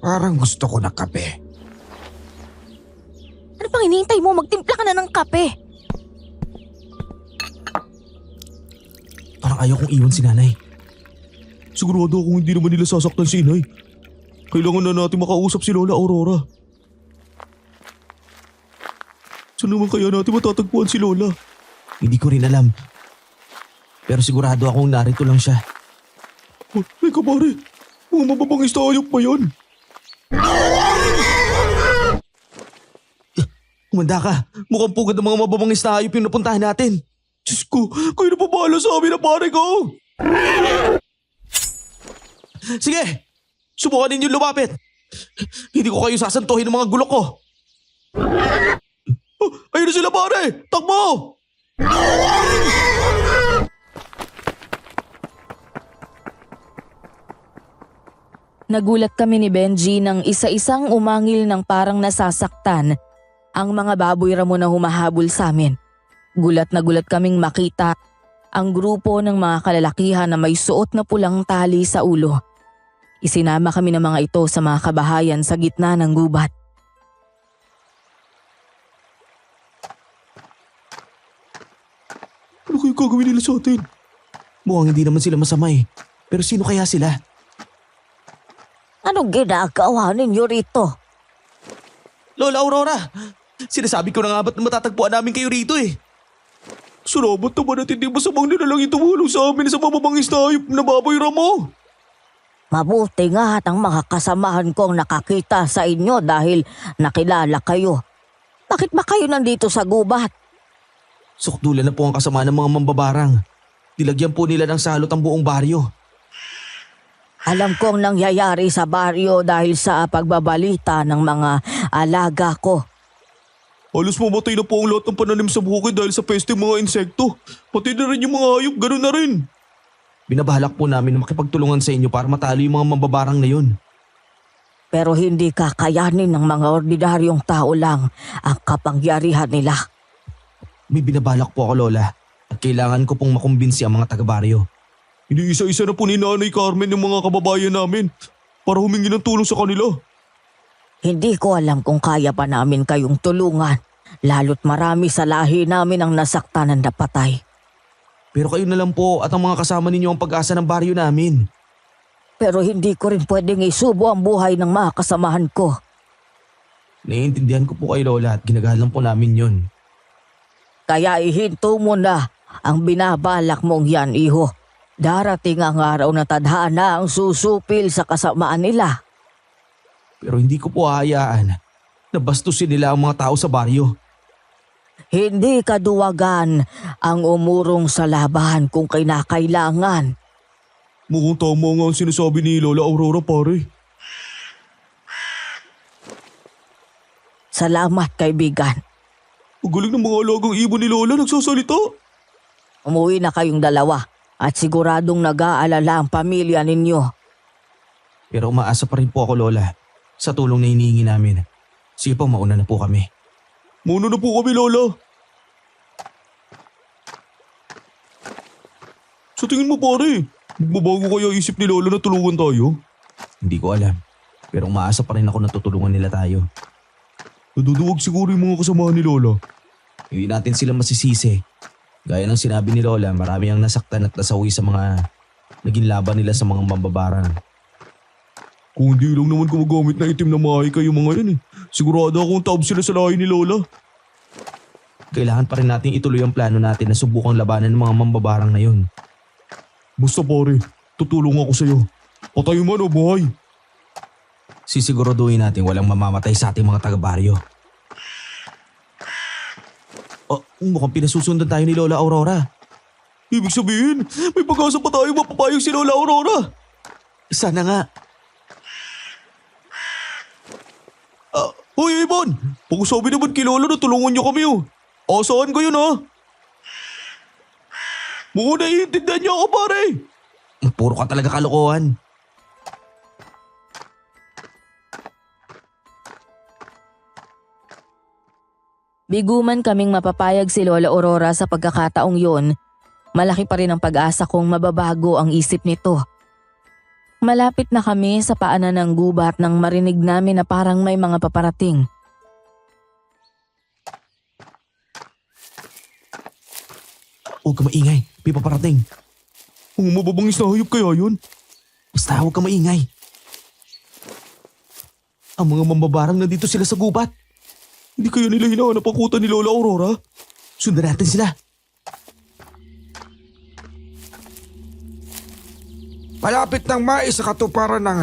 Parang gusto ko ng kape. Ano pang hinihintay mo? Magtimpla ka na ng kape. Parang ayaw kong iwan si nanay. Sigurado akong hindi naman nila sasaktan si Inay. Kailangan na natin makausap si Lola Aurora. Saan naman kaya natin matatagpuan si Lola? Hindi ko rin alam. Pero sigurado akong narito lang siya. Oh, ay kapare, mga mababangis na hayop pa yan. Kumanda ka. Mukhang pugad ng mga mababangis na hayop yung napuntahan natin. Diyos ko, kayo na pabahala sa amin na pare ko. Sige! Subukan ninyo lumapit. Hindi ko kayo sasantuhin ng mga gulok ko. Oh, ayun na sila pare! Takbo! Nagulat kami ni Benji nang isa-isang umangil ng parang nasasaktan ang mga baboy ramo na humahabol sa amin. Gulat na gulat kaming makita ang grupo ng mga kalalakihan na may suot na pulang tali sa ulo. Isinama kami ng mga ito sa mga kabahayan sa gitna ng gubat. Ano kayo gagawin nila sa atin? Mukhang hindi naman sila masama eh. Pero sino kaya sila? Anong ginagawa ninyo rito? Lola Aurora! Sinasabi ko na nga ba't matatagpuan namin kayo rito eh. Salamat naman at hindi masamang nilalang itumulo sa amin sa mababangis na hayop na baboy ramo. Mabuti nga at ang mga kasamahan kong nakakita sa inyo dahil nakilala kayo. Bakit ba kayo nandito sa gubat? Sukdulan na po ang kasama ng mga mambabarang. Nilagyan po nila ng salot ang buong baryo. Alam kong nangyayari sa baryo dahil sa pagbabalita ng mga alaga ko. Halos mamatay na po ang lahat ng pananim sa bukid dahil sa peste mga insekto. Pati na rin yung mga hayop, gano'n na rin. Binabalak po namin na makipagtulungan sa inyo para matalo yung mga mambabarang na yun. Pero hindi kakayanin ng mga ordinaryong tao lang ang kapangyarihan nila. May binabalak po ako, Lola. At kailangan ko pong makumbinsi ang mga taga-baryo. Iniisa-isa na po ni Nanay Carmen yung mga kababayan namin para humingi ng tulong sa kanila. Hindi ko alam kung kaya pa namin kayong tulungan, lalo't marami sa lahi namin ang nasaktan at napatay. Pero kayo na lang po at ang mga kasama ninyo ang pag-asa ng baryo namin. Pero hindi ko rin pwedeng isubo ang buhay ng mga kasamahan ko. Naiintindihan ko po kayo, Lola, at ginagalang po namin yun. Kaya ihinto mo na ang binabalak mong yan, iho. Darating ang araw na tadhana ang susupil sa kasamaan nila. Pero hindi ko po hahayaan na bastusin nila ang mga tao sa baryo. Hindi kaduwagan ang umurong sa laban kung kinakailangan. Mukhang tama nga ang sinasabi ni Lola Aurora, pare. Salamat, kaibigan. Ang galing ng mga alagang ibon ni Lola nagsasalita. Umuwi na kayong dalawa at siguradong nag-aalala ang pamilya ninyo. Pero umaasa pa rin po ako, Lola, sa tulong na hinihingi namin. Sige po, mauna na po kami. Muna na po kami, Lola. Sa tingin mo, pare, magbabago kaya isip ni Lola na tulungan tayo? Hindi ko alam. Pero umaasa pa rin ako na tutulungan nila tayo. Naduduwag siguro yung mga kasamahan ni Lola. Hindi natin sila masisisi. Gaya ng sinabi ni Lola, marami ang nasaktan at nasawi sa mga naging laban nila sa mga mambabarang. Kung hindi lang naman gumagamit na itim na mahika yung mga yan eh. Sigurado akong taob sila sa lahi ni Lola. Kailangan pa rin natin ituloy ang plano natin na subukang labanan ng mga mambabarang na yun. Basta pare, tutulong ako sa'yo. Patay man o buhay. Sisiguraduhin natin walang mamamatay sa ating mga taga-baryo. Oh, mukhang pinasusundan tayo ni Lola Aurora. Ibig sabihin, may pag-asa pa tayo mapapayag si Lola Aurora. Sana nga. Hoy Ibon, pag-usabi naman kay Lola na tulungan niyo kami oh. Asahan ko yun ha. Mukhang naiintindihan niyo ako pare. Puro ka talaga kalokohan. Biguman kaming mapapayag si Lola Aurora sa pagkakataong yun, malaki pa rin ang pag-asa kung mababago ang isip nito. Malapit na kami sa paanan ng gubat nang marinig namin na parang may mga paparating. Huwag ka maingay, may paparating. Ang mababangis na hayop kaya yun? Basta huwag ka maingay. Ang mga mambabarang nandito sila sa gubat. Hindi kaya nila hinahanap ang kuta ni Lola Aurora? Sundan natin sila. Malapit nang mais sa katuparan ng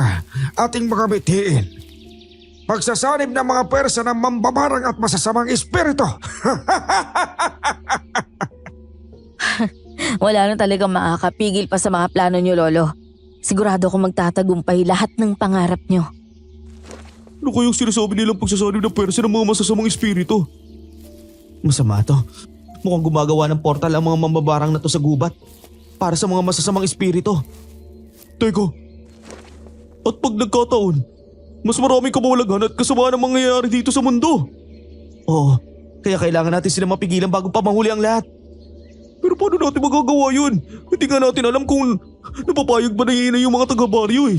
ating mga mithiin. Pagsasanib ng mga pwersa ng mambabarang at masasamang espiritu. Wala na talagang makakapigil pa sa mga plano niyo, Lolo. Sigurado akong magtatagumpay lahat ng pangarap niyo. Ano kayang sinasabi nilang pagsasanib ng pwersa ng mga masasamang espiritu? Masama to. Mukhang gumagawa ng portal ang mga mambabarang na to sa gubat para sa mga masasamang espiritu. Teka, at pag nagkataon, mas maraming kabawalan at kasamaan ang mangyayari dito sa mundo. Oo, kaya kailangan natin sila mapigilan bago pa manghuli ang lahat. Pero paano natin magagawa yun? Hindi nga natin alam kung napapayag ba na iinay yung mga taga-baryo eh.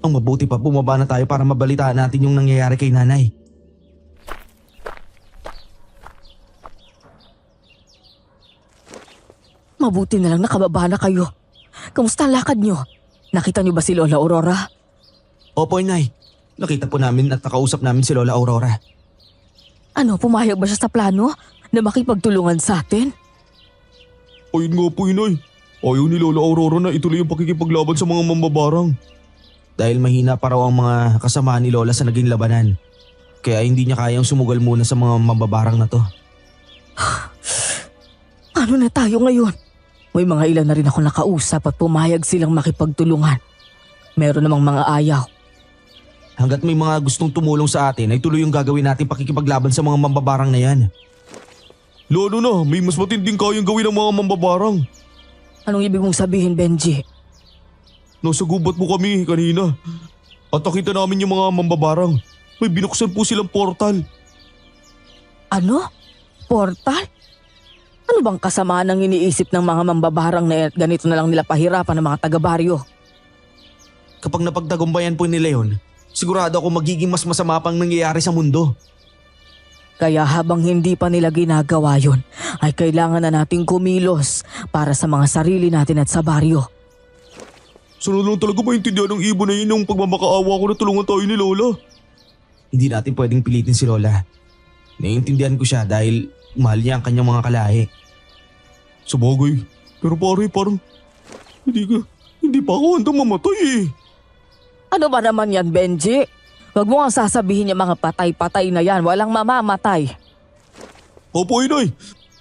Ang mabuti pa bumaba na tayo para mabalitaan natin yung nangyayari kay nanay. Mabuti na lang nakababa na kayo. Kamusta ang lakad niyo? Nakita niyo ba si Lola Aurora? Opo, Inay. Nakita po namin at nakausap namin si Lola Aurora. Ano, pumayag ba siya sa plano na makipagtulungan sa atin? Ayun nga po, Inay. Ayaw ni Lola Aurora na ituloy ang pakikipaglaban sa mga mambabarang. Dahil mahina pa raw ang mga kasama ni Lola sa naging labanan. Kaya hindi niya kayang sumugal muna sa mga mambabarang na to. Ano na tayo ngayon? May mga ilan na rin ako nakausap at pumayag silang makipagtulungan. Meron namang mga ayaw. Hanggat may mga gustong tumulong sa atin ay tuloy yung gagawin natin pakikipaglaban sa mga mambabarang na yan. Lalo na, may mas matinding kayang gawin ng mga mambabarang. Anong ibig mong sabihin, Benji? Nasa gubat mo kami kanina. At nakita namin yung mga mambabarang. May binuksan po silang portal. Ano? Portal? Ano bang kasamaan ang iniisip ng mga mambabarang na ganito na lang nila pahirapan ng mga taga-baryo? Kapag napagtagumpayan po nila yun, sigurado ako magiging mas masama pang nangyayari sa mundo. Kaya habang hindi pa nila ginagawa yun, ay kailangan na nating kumilos para sa mga sarili natin at sa baryo. Sana lang talaga maintindihan ng ibon na yun yung pagmamakaawa ko na tulungan tayo ni Lola. Hindi natin pwedeng pilitin si Lola. Naiintindihan ko siya dahil mahal niya ang kanyang mga kalahi. Sabagay, pero pare parang hindi pa ako handang mamatay eh. Ano ba naman yan, Benji? Huwag mo ang sasabihin yung mga patay-patay na yan. Walang mamamatay. Opo, inay.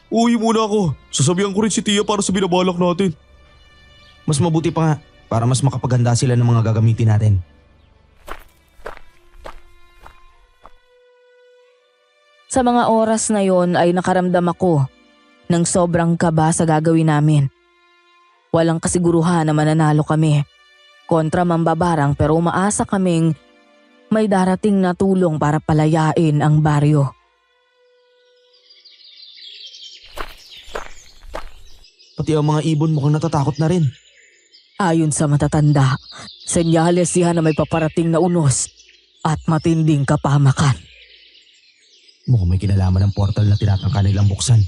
Uwi muna ako. Sasabihan ko rin si Tia para sa binabalak natin. Mas mabuti pa nga para mas makapaghanda sila ng mga gagamitin natin. Sa mga oras na yon ay nakaramdam ako ng sobrang kaba sa gagawin namin. Walang kasiguruhan na mananalo kami kontra mambabarang pero umaasa kaming may darating na tulong para palayain ang baryo. Pati ang mga ibon mukhang natatakot na rin. Ayon sa matatanda, senyales yan na may paparating na unos at matinding kapamakan. Mukhang may kinalaman ng portal na tinatangka nilang buksan.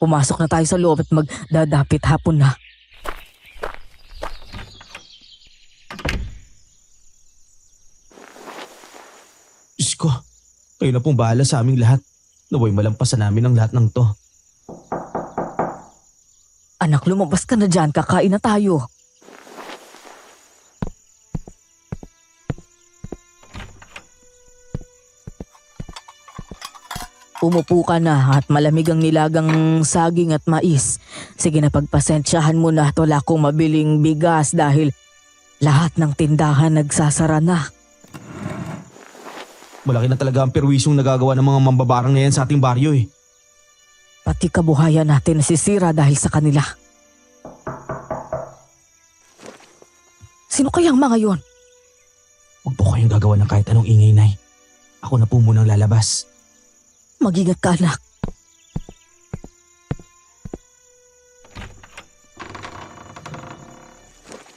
Pumasok na tayo sa loob at magdadapit hapon na. Diyos ko, kayo na pong bahala sa aming lahat. Naway malampasan namin ang lahat ng to. Anak, lumabas ka na dyan, kakain na tayo. Umupo ka na at malamig ang nilagang saging at mais. Sige na, pagpasensyahan mo na, wala akong mabiling bigas dahil lahat ng tindahan nagsasara na. Malaki na talaga ang perwisyong nagagawa ng mga mambabarang na yan sa ating baryo eh. Pati kabuhayan natin nasisira dahil sa kanila. Sino kayang mga yon? Huwag po kayong gagawa ng kahit anong ingay, Nay. Ako na po munang lalabas. Mag-ingat ka, anak.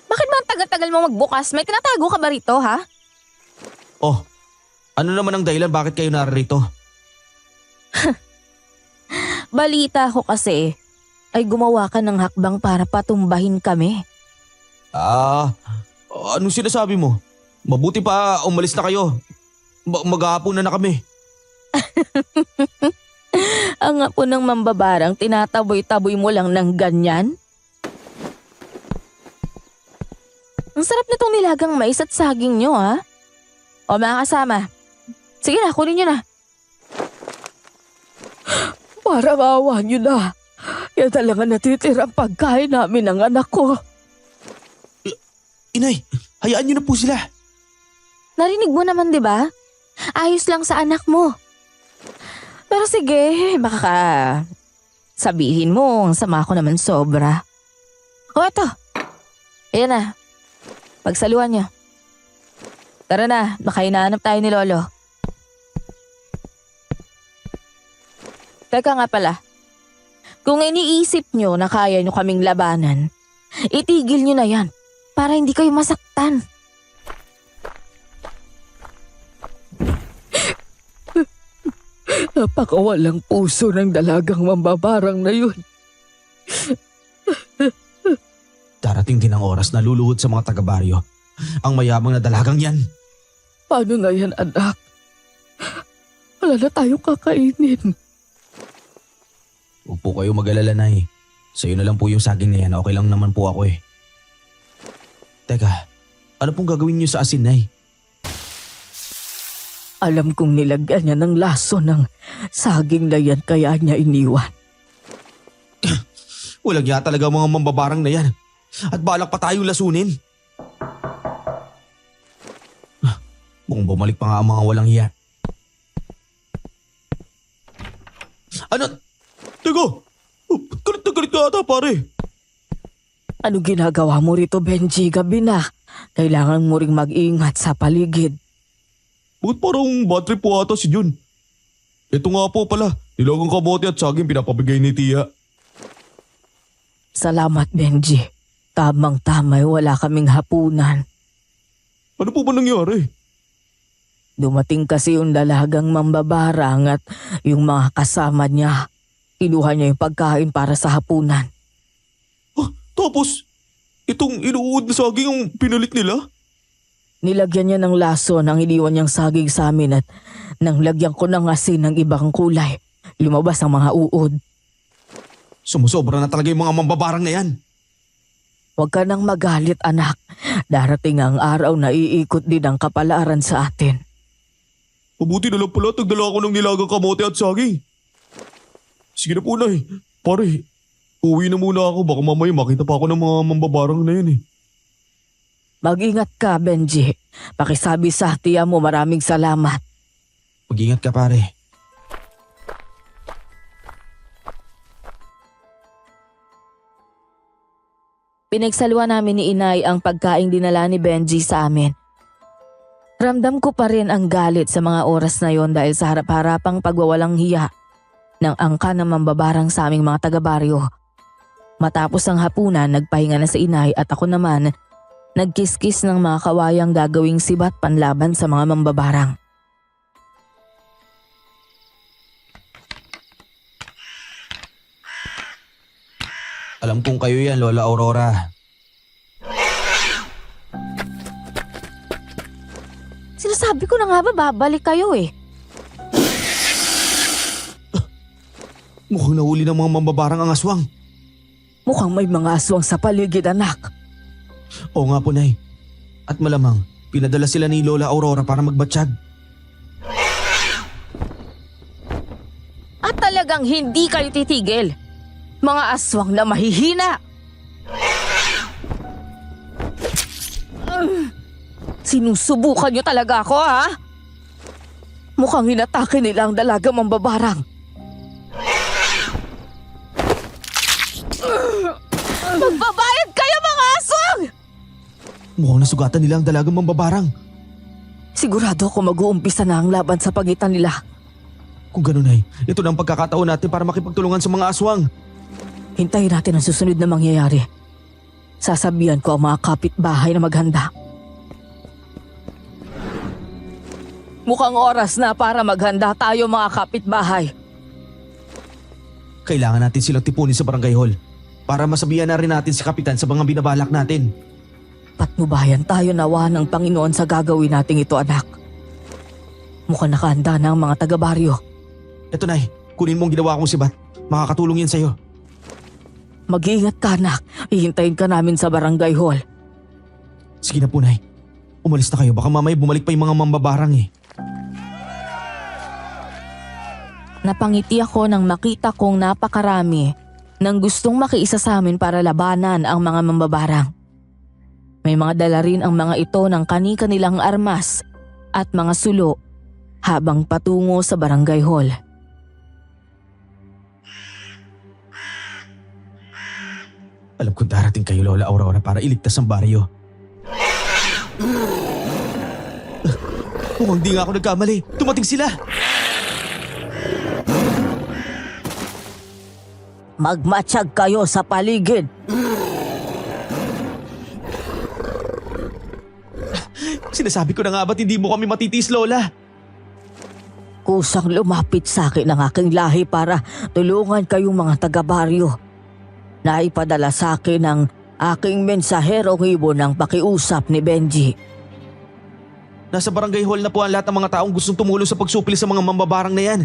Bakit ba ang tagal-tagal mo magbukas? May tinatago ka ba rito, ha? Oh, ano naman ang dahilan bakit kayo narito? Balita ko kasi ay gumawa ka ng hakbang para patumbahin kami. Anong sinasabi mo? Mabuti pa umalis na kayo. Maghahapon na kami. Ang apo ng mambabarang tinataboy-taboy mo lang ng ganyan? Ang sarap nitong nilagang mais at saging nyo, ha? O mga kasama, sige na, kunin nyo na. Para maawa nyo na. Yan talaga natitirang pagkain namin ng anak ko. Inay, hayaan niyo na po sila. Narinig mo naman, di ba? Ayos lang sa anak mo. Pero sige, baka sabihin mo, ang sama ko naman sobra. O eto, ayan na. Pagsaluhan niyo. Tara na, baka hinahanap tayo ni Lolo. Teka nga pala, kung iniisip nyo na kaya nyo kaming labanan, itigil nyo na yan para hindi kayo masaktan. Napakawalang puso ng dalagang mambabarang na yun. Darating din ang oras na luluhod sa mga taga-baryo. Ang mayamang na dalagang yan. Paano na yan, anak? Wala na tayong kakainin. Huwag po kayo mag-alala, Nay. Sa'yo na lang po yung saging na yan. Okay lang naman po ako eh. Teka, ano pong gagawin niyo sa asin, Nay? Alam kong nilagyan niya ng laso ng saging na yan kaya niya iniwan. Walang niya talaga mga mambabarang na yan. At balak pa tayo lasunin. Mukhang bumalik pa nga ang mga walang hiya. Ano? Teka! Galit na galit ka ata pare. Ano ginagawa mo rito, Benji? Gabi na. Kailangan mo ring mag-ingat sa paligid. Bakit parang bad trip po ata si Jun? Ito nga po pala, nilagang kamote at saging pinapabigay ni Tia. Salamat, Benji. Tamang-tama, wala kaming hapunan. Ano po ba nangyari? Dumating kasi yung dalagang mambabarang at yung mga kasama niya. Kinuha niya yung pagkain para sa hapunan. Tapos, itong inuud na saging ang pinalit nila? Nilagyan niya ng laso nang iniwan niyang saging sa amin at nang lagyan ko ng asin ng ibang kulay. Lumabas ang mga uod. Sumusobra na talaga yung mga mambabarang na yan. Huwag ka nang magalit, anak. Darating ang araw na iikot din ang kapalaran sa atin. Mabuti na lang pala, nagdala ako ng nilagang kamote at saging. Sige na po, Nay. Pare, uwi na muna ako. Baka mamaya makita pa ako ng mga mambabarang na yun eh. Mag-ingat ka, Benji. Pakisabi sa tiya mo maraming salamat. Mag-ingat ka pare. Pinagsaluan namin ni Inay ang pagkaing dinala ni Benji sa amin. Ramdam ko pa rin ang galit sa mga oras na yon dahil sa harap-harapang pagwawalang hiya ng angka ng mambabarang sa aming mga taga-baryo. Matapos ang hapunan, nagpahinga na si Inay at ako naman nagkiskis ng mga kawayang gagawing sibat panlaban sa mga mambabarang. Alam kong kayo yan, Lola Aurora. Sinasabi ko na nga ba babalik kayo eh. Mukhang nahuli ng mga mambabarang ang aswang. Mukhang may mga aswang sa paligid, anak. Oo nga po, Nay. At malamang, pinadala sila ni Lola Aurora para magbatsyag. At talagang hindi kayo titigil. Mga aswang na mahihina. Sinusubukan niyo talaga ako, ha? Mukhang hinatake nila ang dalagang mambabarang. Magbabayad kayo, mga aswang! Mukhang nasugatan nila ang dalagang mambabarang. Sigurado ako mag-uumpisa na ang laban sa pagitan nila. Kung ganun ay, ito na ang pagkakataon natin para makipagtulungan sa mga aswang. Hintayin natin ang susunod na mangyayari. Sasabihan ko ang mga kapitbahay na maghanda. Mukhang oras na para maghanda tayo, mga kapitbahay. Kailangan natin silang tipunin sa barangay hall para masabihan na rin natin si Kapitan sa mga binabalak natin. Patnubayan tayo nawa ng Panginoon sa gagawin nating ito, anak. Mukhang nakahanda na ang mga taga-baryo. Eto, Nay, kunin mo ang ginawa kong sibat. Makakatulong yan sa'yo. Mag-iingat ka, anak. Hihintayin ka namin sa barangay hall. Sige na po, Nay. Umalis na kayo. Baka mamaya bumalik pa yung mga mambabarang eh. Napangiti ako nang makita kong napakarami nang gustong makiisa sa amin para labanan ang mga mambabarang. May mga dala rin ang mga ito ng kani-kanilang armas at mga sulo habang patungo sa barangay hall. Alam ko darating kayo, Lola Aurora, para iligtas ang baryo. Mukhang di nga ako nagkamali. Dumating sila! Magmatsyag kayo sa paligid. Sinasabi ko na nga ba't hindi mo kami matitiis, Lola? Kusang lumapit sa akin ang aking lahi para tulungan kayong mga taga-baryo. Naipadala sa akin ang aking mensaherong ibon ng pakiusap ni Benji. Nasa barangay hall na po ang lahat ng mga taong gustong tumulong sa pagsupli sa mga mambabarang na yan.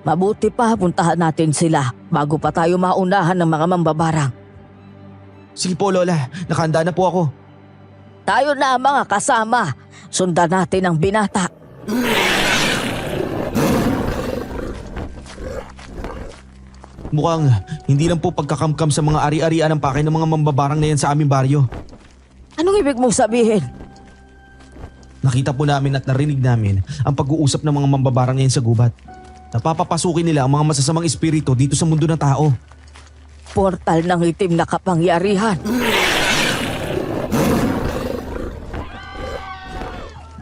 Mabuti pa puntahan natin sila bago pa tayo maunahan ng mga mambabarang. Sige po Lola, nakahanda na po ako. Tayo na mga kasama. Sundan natin ang binata. Mukhang hindi lang po pagkakamkam sa mga ari-arian ang pakay ng mga mambabarang na yan sa aming baryo. Anong ibig mong sabihin? Nakita po namin at narinig namin ang pag-uusap ng mga mambabarang ngayon sa gubat. Napapapasukin nila ang mga masasamang espiritu dito sa mundo ng tao. Portal ng itim na kapangyarihan.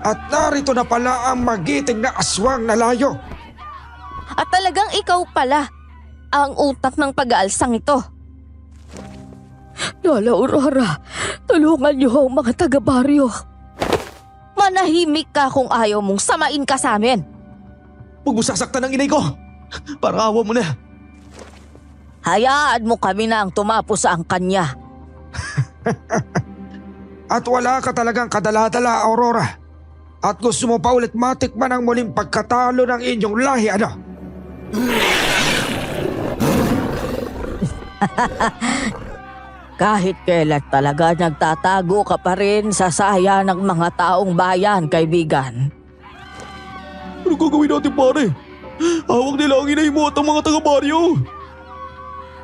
At narito na pala ang magiting na aswang na layo. At talagang ikaw pala ang utak ng pag-aalsang ito. Lola Aurora, tulungan niyo ang mga taga-baryo. Manahimik ka kung ayaw mong samain ka sa amin. Huwag mo sasaktan ang inay ko! Para awa mo na! Hayaan mo kami na ang tumapo sa angkanya. At wala ka talagang kadala-dala, Aurora. At gusto mo pa ulit matikman ang muling pagkatalo ng inyong lahi, ano? Kahit kailan talaga nagtatago ka pa rin sa saya ng mga taong bayan, kaibigan. Ano gagawin natin pare? Hawak nila ang inay mo at ang mga taga-baryo.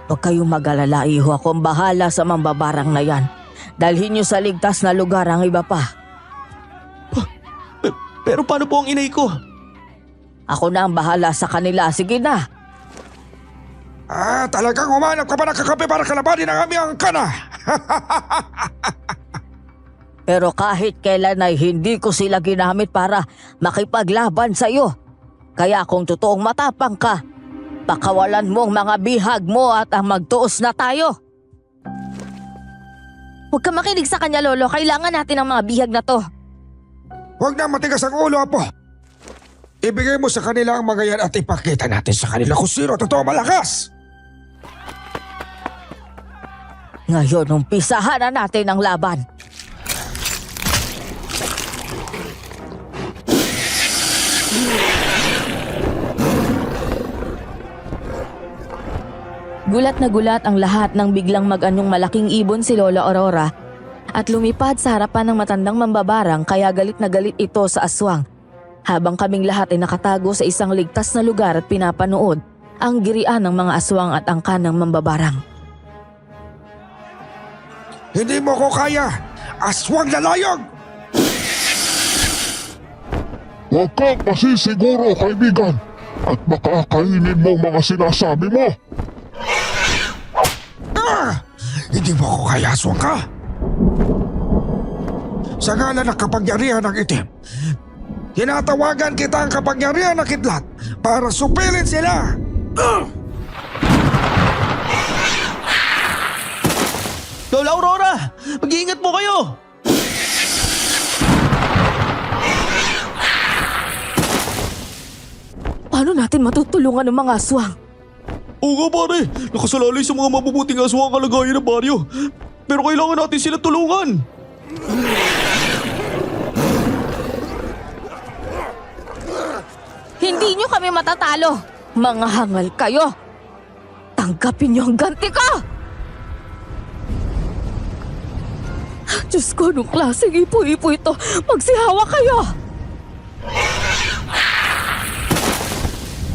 Huwag kayong mag-alala, iho. Akong bahala sa mambabarang na yan. Dalhin niyo sa ligtas na lugar ang iba pa. Pero paano po ang inay ko? Ako na ang bahala sa kanila. Sige na. Talagang humanap ka pa ng kakape para kalabanin ang aming angkana. Pero kahit kailan ay hindi ko sila ginamit para makipaglaban sa iyo. Kaya kung totoong matapang ka, pakawalan mo ang mga bihag mo at ang magtuos na tayo. Huwag ka makinig sa kanya, Lolo. Kailangan natin ang mga bihag na to. Huwag na matigas ang ulo, Apo. Ibigay mo sa kanila ang mga yan at ipakita natin sa kanila kung sino totoo malakas. Ngayon, umpisahan na natin ang laban. Gulat na gulat ang lahat nang biglang mag-anyong malaking ibon si Lola Aurora at lumipad sa harapan ng matandang mambabarang kaya galit na galit ito sa aswang. Habang kaming lahat ay nakatago sa isang ligtas na lugar at pinapanood ang girian ng mga aswang at angkan ng mambabarang. Hindi mo ko kaya, aswang na layog! Huwag kang masisiguro, kaibigan. At baka kainin mo mga sinasabi mo. Hindi mo ko kaya, aswang ka. Sa ngalan ng kapangyarihan ng itim, tinatawagan kita ang kapangyarihan ng kidlat para supilin sila. Lola Aurora! Mag-iingat po kayo! Paano natin matutulungan ng mga aswang? Oo nga pare, nakasalalay sa mga mabubuting aswang ang kalagayan ng baryo. Pero kailangan natin sila tulungan. Hindi nyo kami matatalo. Mga hangal kayo. Tanggapin nyo ang ganti ko! Diyos ko, anong klaseng ipo-ipo ito? Magsihawa kayo!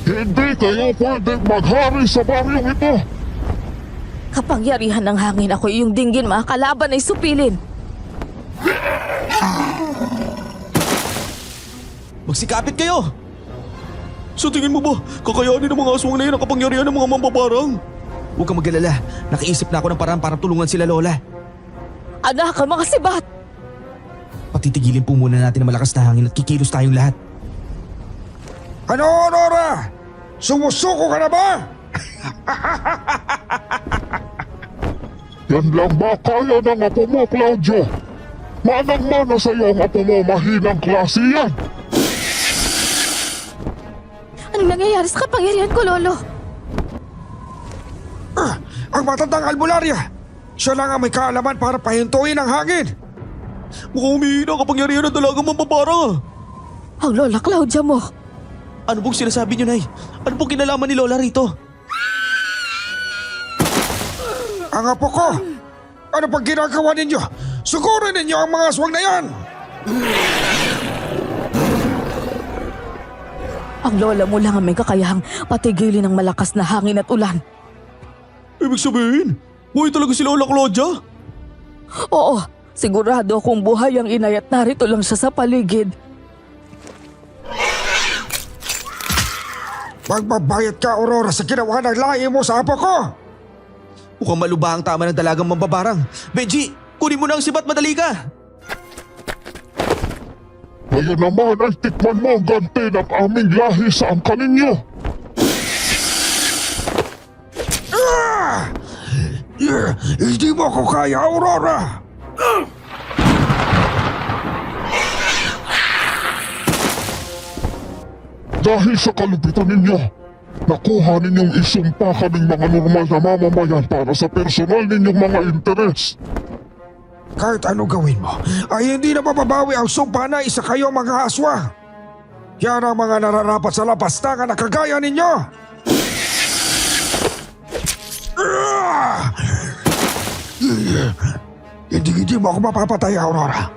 Hindi kayo pwedeng maghari sa baryong ito. Kapangyarihan ng hangin ako yung dinggin mga kalaban ay supilin. Magsikapit kayo! Sa tingin mo ba, kakayanin ng mga aswang na yan ang kapangyarihan ng mga mambabarang? Huwag kang mag-alala. Nakiisip na ako ng paraan para tulungan sila, Lola. Anak ka mga sibat! Patitigilin po muna natin ang malakas na hangin at kikilos tayong lahat. Ano, Aurora? Sumusuko ka na ba? Yan lang ba kaya ng apo mo, Claudio? Manang-mana sa iyo ang apo mo, mahinang klase yan. Anong nangyayari sa kapangyarihan ko, Lolo? Ang matandang albularya. Siya lang ang may kaalaman para pahintuin ang hangin. Mukhang humihina ang kapangyarihan ng dalagang mambabarang. Ang Lola Claudia mo. Ano pong sinasabi niyo, Nay? Ano pong kinalaman ni Lola rito? Ang apo ko! Ano pang ginagawa ninyo? Sugurin ninyo ang mga aswang na yan! Ang lola mo lang ang may kakayahang patigilin ng malakas na hangin at ulan. Ibig sabihin, buhay talaga si Lola Claudia? Oo, sigurado kung buhay ang inay at narito lang siya sa paligid. Magbabayad ka, Aurora, sa ginawa ng lahi mo sa apo ko! Mukhang maluba ang tama ng dalagang mambabarang. Benji, kunin mo na ang sibat, madali ka! Ngayon naman ay tikman mo ang ganti ng aming lahi sa angkan ninyo. Hindi mo ko kaya, Aurora! Dahil sa kalupitan ninyo, nakuha ninyong isumpa kaming mga normal na mamamayan para sa personal ninyong mga interes. Kahit ano gawin mo, ay hindi na mababawi ang sumpa na isa kayo mga aswang. Yan ang mga nararapat sa lapastangan na kagaya ninyo. Hindi mo ako mapapatay, Aurora.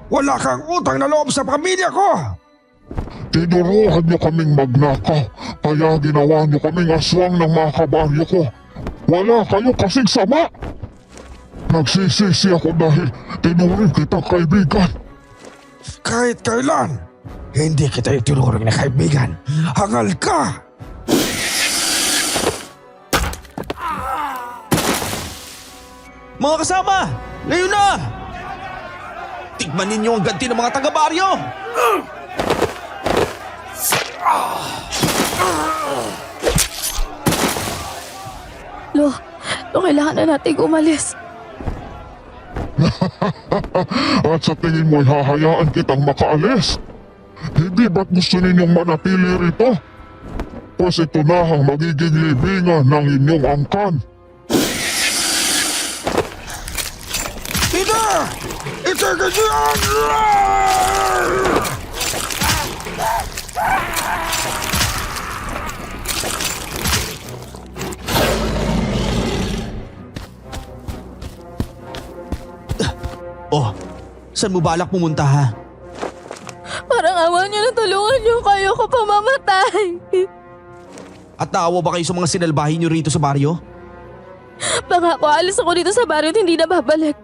Wala kang utang na loob sa pamilya ko. Tinuruan niyo kaming magnakaw, kaya ginawa niyo kaming aswang ng mga kabaryo ko. Wala kayo kasing sama. Nagsisisi ako dahil tinuring kitang kaibigan. Kahit kailan, hindi kita itinuring na kaibigan. Hangal ka! Mga kasama, ngayon na! Tikman ninyo ang ganti ng mga taga-baryo! Kailangan na nating umalis. At sa tingin mo'y hahayaan kitang makaalis? Hindi ba't gusto ninyong manatili rito? Pues ito na ang magiging libingan ng inyong angkan. Ina! Itigil niyo yan! Oh, saan mo balak pumunta ha? Parang awa niyo na tulungan niyo kayo ko pamamatay. At naawa ba kayo sa mga sinalbahin niyo rito sa baryo? Pangako, alis ako dito sa baryo at hindi na babalik.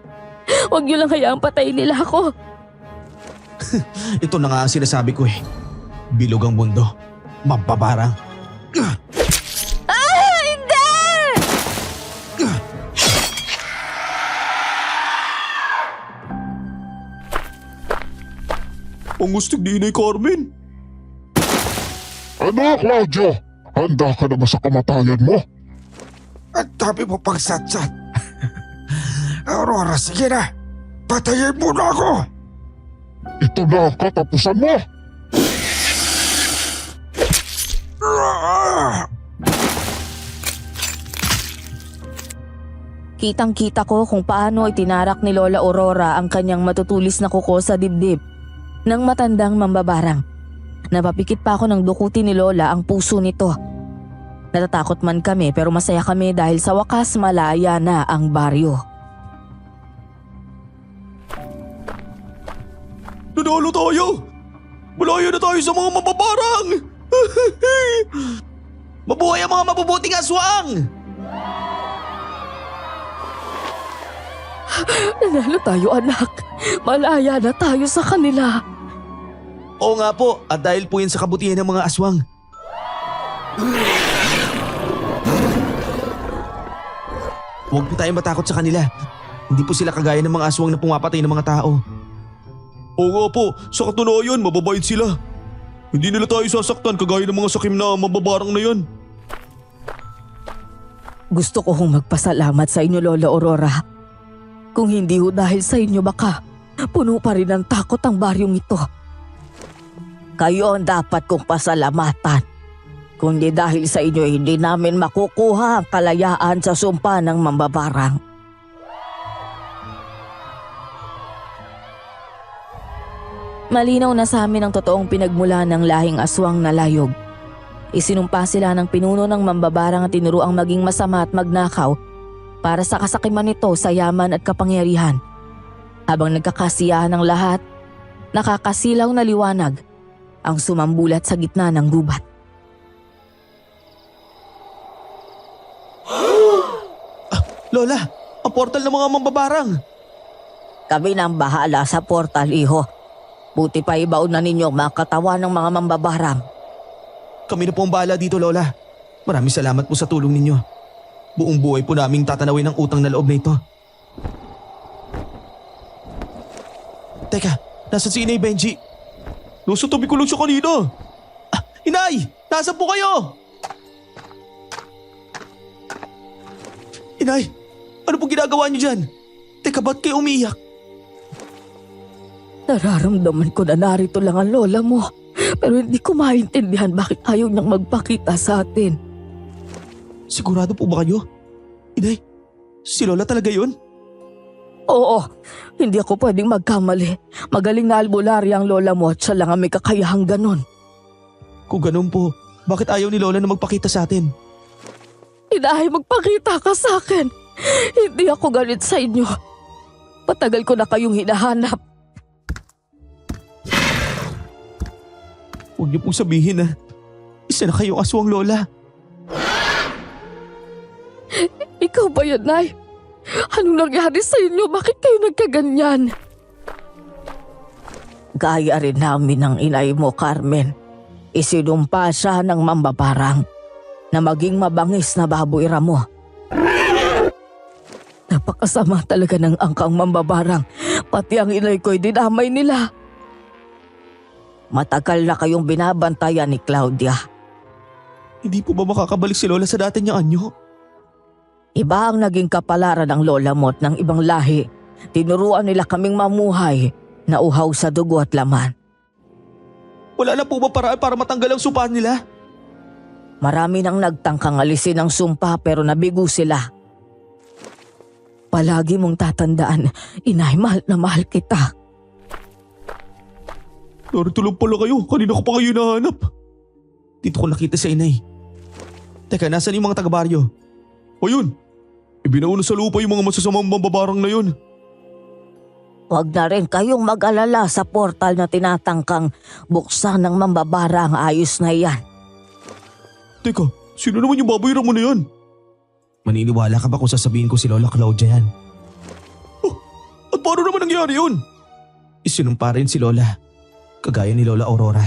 Huwag niyo lang hayaang patayin nila ako. Ito na nga ang sinasabi ko eh. Bilog ang mundo. Mababarang. Hindi! Ang gustig ni Inay Carmen. Ano, Claudio? Handa ka na ba sa kamatayan mo? Ang dami mo pang satsat. Aurora, sige na. Patayin mo na ako. Ito na ang katapusan mo. Kitang-kita ko kung paano itinarak ni Lola Aurora ang kanyang matutulis na kuko sa dibdib ng matandang mambabarang. Napapikit pa ako ng dukutin ni Lola ang puso nito. Natatakot man kami pero masaya kami dahil sa wakas malaya na ang baryo. Nanalo tayo! Malaya na tayo sa mga mababarang! Mabuhay ang mga mabubuting aswang! Nanalo tayo anak. Malaya na tayo sa kanila. Oo nga po, at dahil po yan sa kabutihan ng mga aswang. Huwag po tayong matakot sa kanila. Hindi po sila kagaya ng mga aswang na pumapatay ng mga tao. Oo nga po, sa katunayan, mababait sila. Hindi nila tayo sasaktan kagaya ng mga sakim na mababarang na yan. Gusto ko hong magpasalamat sa inyo, Lola Aurora. Kung hindi ho dahil sa inyo baka puno pa rin ng takot ang baryong ito. Kayo ang dapat kong pasalamatan. Kundi dahil sa inyo hindi namin makukuha ang kalayaan sa sumpa ng mambabarang. Malinaw na sa amin ang totoong pinagmula ng lahing aswang na layog. Isinumpa sila ng pinuno ng mambabarang at tinuruang maging masama at magnakaw para sa kasakiman nito sa yaman at kapangyarihan. Habang nagkakasiyahan ng lahat, nakakasilaw na liwanag ang sumambulat sa gitna ng gubat. Lola, ang portal ng mga mambabarang. Kami nang bahala sa portal, iho. Buti pa ibaon na ninyo ang mga katawan ng mga mambabarang. Kami na po ang bahala dito, Lola. Maraming salamat po sa tulong ninyo. Buong buhay po naming tatanawin ang utang na loob na ito. Teka, nasa si Inay Benji? Nasa tabi ko lang siya kanina. Inay! Nasaan po kayo? Inay, ano po ginagawa niyo dyan? Teka, ba't kayo umiyak? Nararamdaman ko na narito lang ang lola mo. Pero hindi ko maintindihan bakit ayaw niyang magpakita sa atin. Sigurado po ba kayo? Inay, si Lola talaga yun? Oo, hindi ako pwedeng magkamali. Magaling na albularya ang lola mo at siya lang ang may kakayahang ganon. Kung ganun po, bakit ayaw ni Lola na magpakita sa atin? Inay, magpakita ka sa akin. Hindi ako galit sa inyo. Patagal ko na kayong hinahanap. Huwag niyo pong sabihin na isa na kayong aswang, Lola. Ikaw ba yan, Nay? Anong nangyari sa inyo? Bakit kayo nagkaganyan? Gaya rin namin ng inay mo, Carmen. Isinumpa siya ng mambabarang na maging mabangis na baboy ramo. Napakasama talaga ng angkang mambabarang. Pati ang inay ko'y dinamay nila. Matagal na kayong binabantayan ni Claudia. Hindi po ba makakabalik si Lola sa dati niyang anyo? Iba ang naging kapalaran ng lola mo at ng ibang lahi. Tinuruan nila kaming mamuhay na uhaw sa dugo at laman. Wala na po ba paraan para matanggal ang supa nila? Marami nang nagtangkang alisin ang sumpa pero nabigo sila. Palagi mong tatandaan, inay, mahal na mahal kita. Narito lang pala kayo. Kanina ko pa kayo nahanap. Dito ko nakita sa inay. Teka, nasaan yung mga taga-baryo? Ayun. Ibinauna sa lupa yung mga masasamang mambabarang na yun. Huwag na rin kayong mag-alala sa portal na tinatangkang buksan ng mambabara ang ayos na iyan. Teka, sino naman yung baboy ramo na yan? Maniniwala ka ba kung sasabihin ko si Lola Claudia yan? At paano naman nangyari yun? Isinumpa rin si Lola. Kagaya ni Lola Aurora.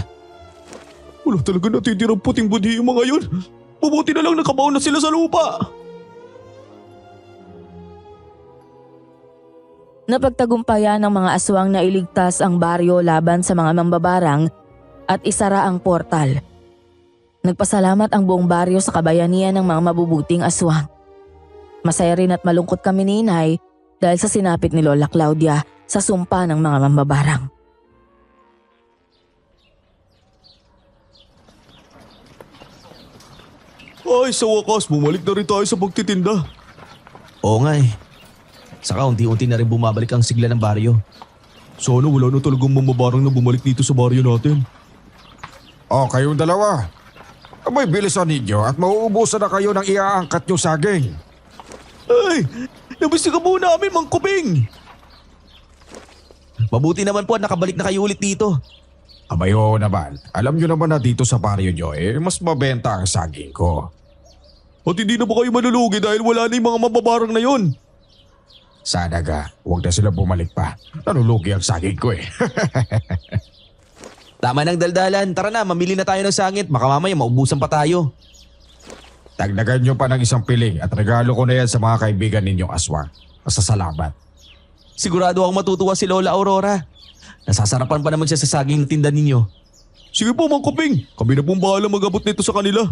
Wala talaga natitirang puting budhi yung mga yun. Mabuti na lang nakabaon na sila sa lupa. Napagtagumpayan ng mga aswang na iligtas ang baryo laban sa mga mambabarang at isara ang portal. Nagpasalamat ang buong baryo sa kabayanihan ng mga mabubuting aswang. Masaya rin at malungkot kami ni Inay dahil sa sinapit ni Lola Claudia sa sumpa ng mga mambabarang. Ay, sa wakas, bumalik na rin tayo sa pagtitinda. Oo nga eh. Saka unti-unti na rin bumabalik ang sigla ng baryo. Sana wala na talagang mamabarang na bumalik dito sa baryo natin. Kayong dalawa. Abay, bilisan ninyo at mauubusan na kayo ng iaangkat nyo saging. Ay, nabisi ka muna namin, Mang Kuping. Mabuti naman po at nakabalik na kayo ulit dito. Abay, oo naman. Alam nyo naman na dito sa baryo nyo mas mabenta ang saging ko. At hindi na ba kayo malulugi dahil wala na yung mga mababarang na yon? Sana ga, huwag na sila bumalik pa. Nanulugi ang saging ko eh. Tama ng daldalan. Tara na, mamili na tayo ng sangit. Baka mamaya maubusan pa tayo. Dagdagan nyo pa ng isang piling at regalo ko na yan sa mga kaibigan ninyong aswang. Masasalamat. Sigurado akong matutuwa si Lola Aurora. Nasasarapan pa naman siya sa saging na tinda ninyo. Sige po, Mang Kuping. Kami na pong bahala mag-abot nito sa kanila.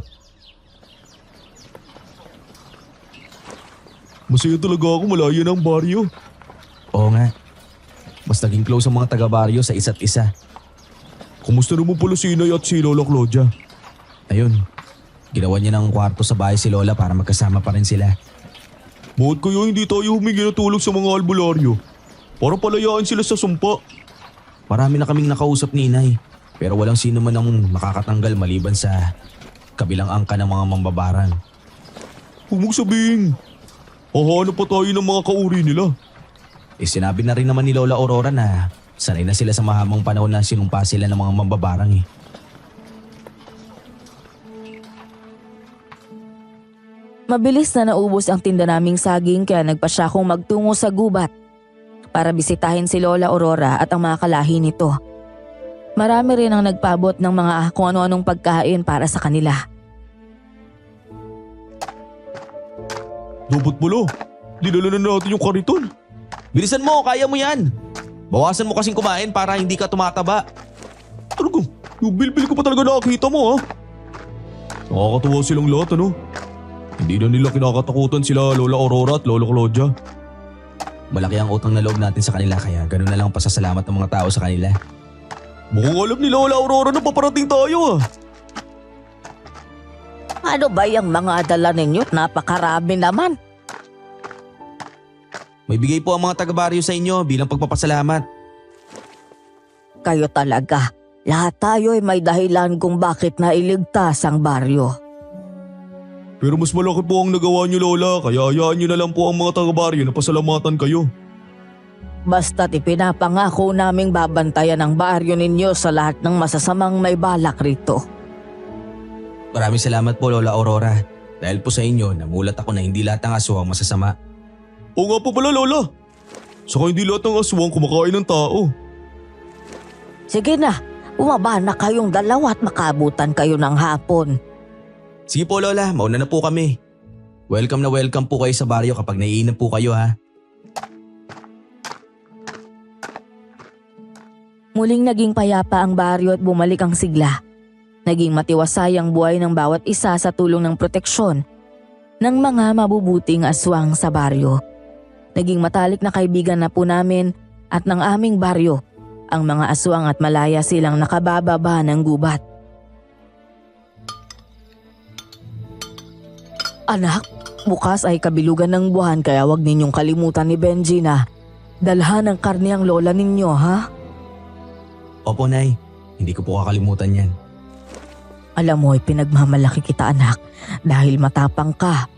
Masaya talaga ako, malaya ng baryo. Oo nga. Mas naging close ang mga taga-baryo sa isa't isa. Kumusta naman pala si Inay at si Lola Claudia? Ayun, ginawa niya ng kwarto sa bahay si Lola para magkasama pa rin sila. Bakit kaya hindi tayo humingi ng tulong sa mga albularyo? Para palayaan sila sa sumpa. Marami na kaming nakausap ni inay. Pero walang sino man ang makakatanggal maliban sa kabilang angka ng mga mambabarang. Huwag mong sabihin. Hahanap pa tayo ng mga kauri nila. Sinabi na rin naman ni Lola Aurora na sanay na sila sa mahamang panahon na sinumpa sila ng mga mambabarang eh. Mabilis na naubos ang tinda naming saging kaya nagpa siya akong magtungo sa gubat para bisitahin si Lola Aurora at ang mga kalahi nito. Marami rin ang nagpabot ng mga kung ano-anong pagkain para sa kanila. Dapat pala, dinala na natin yung kariton. Bilisan mo, kaya mo yan. Bawasan mo kasing kumain para hindi ka tumataba. Talagang, yung bilbil ko pa talaga nakakita mo ha. Nakakatuwa silang lahat ano. Hindi na nila kinakatakutan sila Lola Aurora at Lola Claudia. Malaki ang utang na loob natin sa kanila kaya ganun na lang ang pasasalamat ng mga tao sa kanila. Mukhang alam ni Lola Aurora na paparating tayo ah. Ano ba yung mga dala ninyo? Napakarami naman. May bigay po ang mga taga-baryo sa inyo bilang pagpapasalamat. Kayo talaga. Lahat tayo ay may dahilan kung bakit nailigtas ang baryo. Pero mas malaki po ang nagawa niyo Lola, kaya hayaan niyo na lang po ang mga taga-baryo na pasalamatan kayo. Basta't ipinapangako naming babantayan ang baryo ninyo sa lahat ng masasamang may balak rito. Maraming salamat po Lola Aurora. Dahil po sa inyo, namulat ako na hindi lahat ng aswang masasama. Oo nga po pala Lola. Saka hindi lahat ng aswang kumakain ng tao. Sige na, bumaba na kayong dalawa at makabutan kayo ng hapon. Sige po Lola, mauna na po kami. Welcome na welcome po kayo sa baryo kapag naiinam po kayo ha. Muling naging payapa ang baryo at bumalik ang sigla. Naging matiwasay ang buhay ng bawat isa sa tulong ng proteksyon ng mga mabubuting aswang sa baryo. Naging matalik na kaibigan na po namin at ng aming baryo ang mga aswang at malaya silang nakabababa ng gubat. Anak, bukas ay kabilugan ng buwan kaya wag ninyong kalimutan ni Benji na dalhan ng karne ang lola ninyo ha? Opo Nay, hindi ko po kakalimutan yan. Alam mo, pinagmamalaki kita anak dahil matapang ka.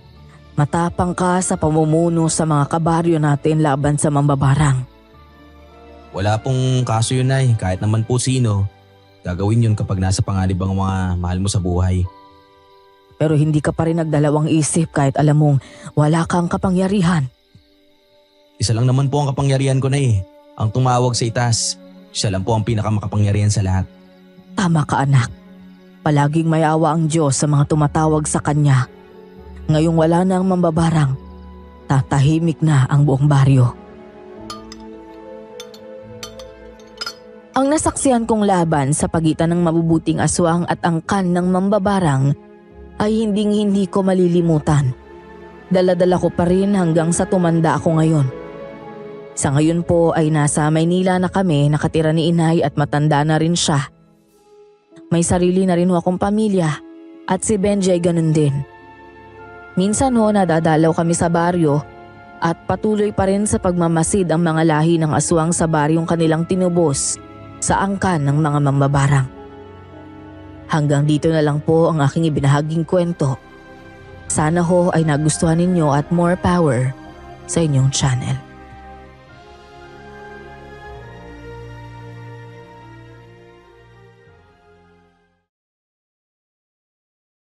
Matapang ka sa pamumuno sa mga kabaryo natin laban sa mambabarang. Wala pong kaso yun Nay, kahit naman po sino. Gagawin yun kapag nasa panganib ang mga mahal mo sa buhay. Pero hindi ka pa rin nagdalawang isip kahit alam mong wala kang kapangyarihan. Isa lang naman po ang kapangyarihan ko Nay, ang tumawag sa itaas. Siya lang po ang pinakamakapangyarihan sa lahat. Tama ka anak. Palaging may awa ang Diyos sa mga tumatawag sa Kanya. Ngayong wala na ang mambabarang, tatahimik na ang buong baryo. Ang nasaksihan kong laban sa pagitan ng mabubuting aswang at angkan ng mambabarang ay hinding-hindi ko malilimutan. Dala-dala ko pa rin hanggang sa tumanda ako ngayon. Sa ngayon po ay nasa Maynila na kami, nakatira ni inay at matanda na rin siya. May sarili na rin ho akong pamilya at si Benji ay ganun din. Minsan ho nadadalaw kami sa baryo at patuloy pa rin sa pagmamasid ang mga lahi ng aswang sa baryong kanilang tinubos sa angkan ng mga mambabarang. Hanggang dito na lang po ang aking ibinahaging kwento. Sana ho ay nagustuhan ninyo at more power sa inyong channel.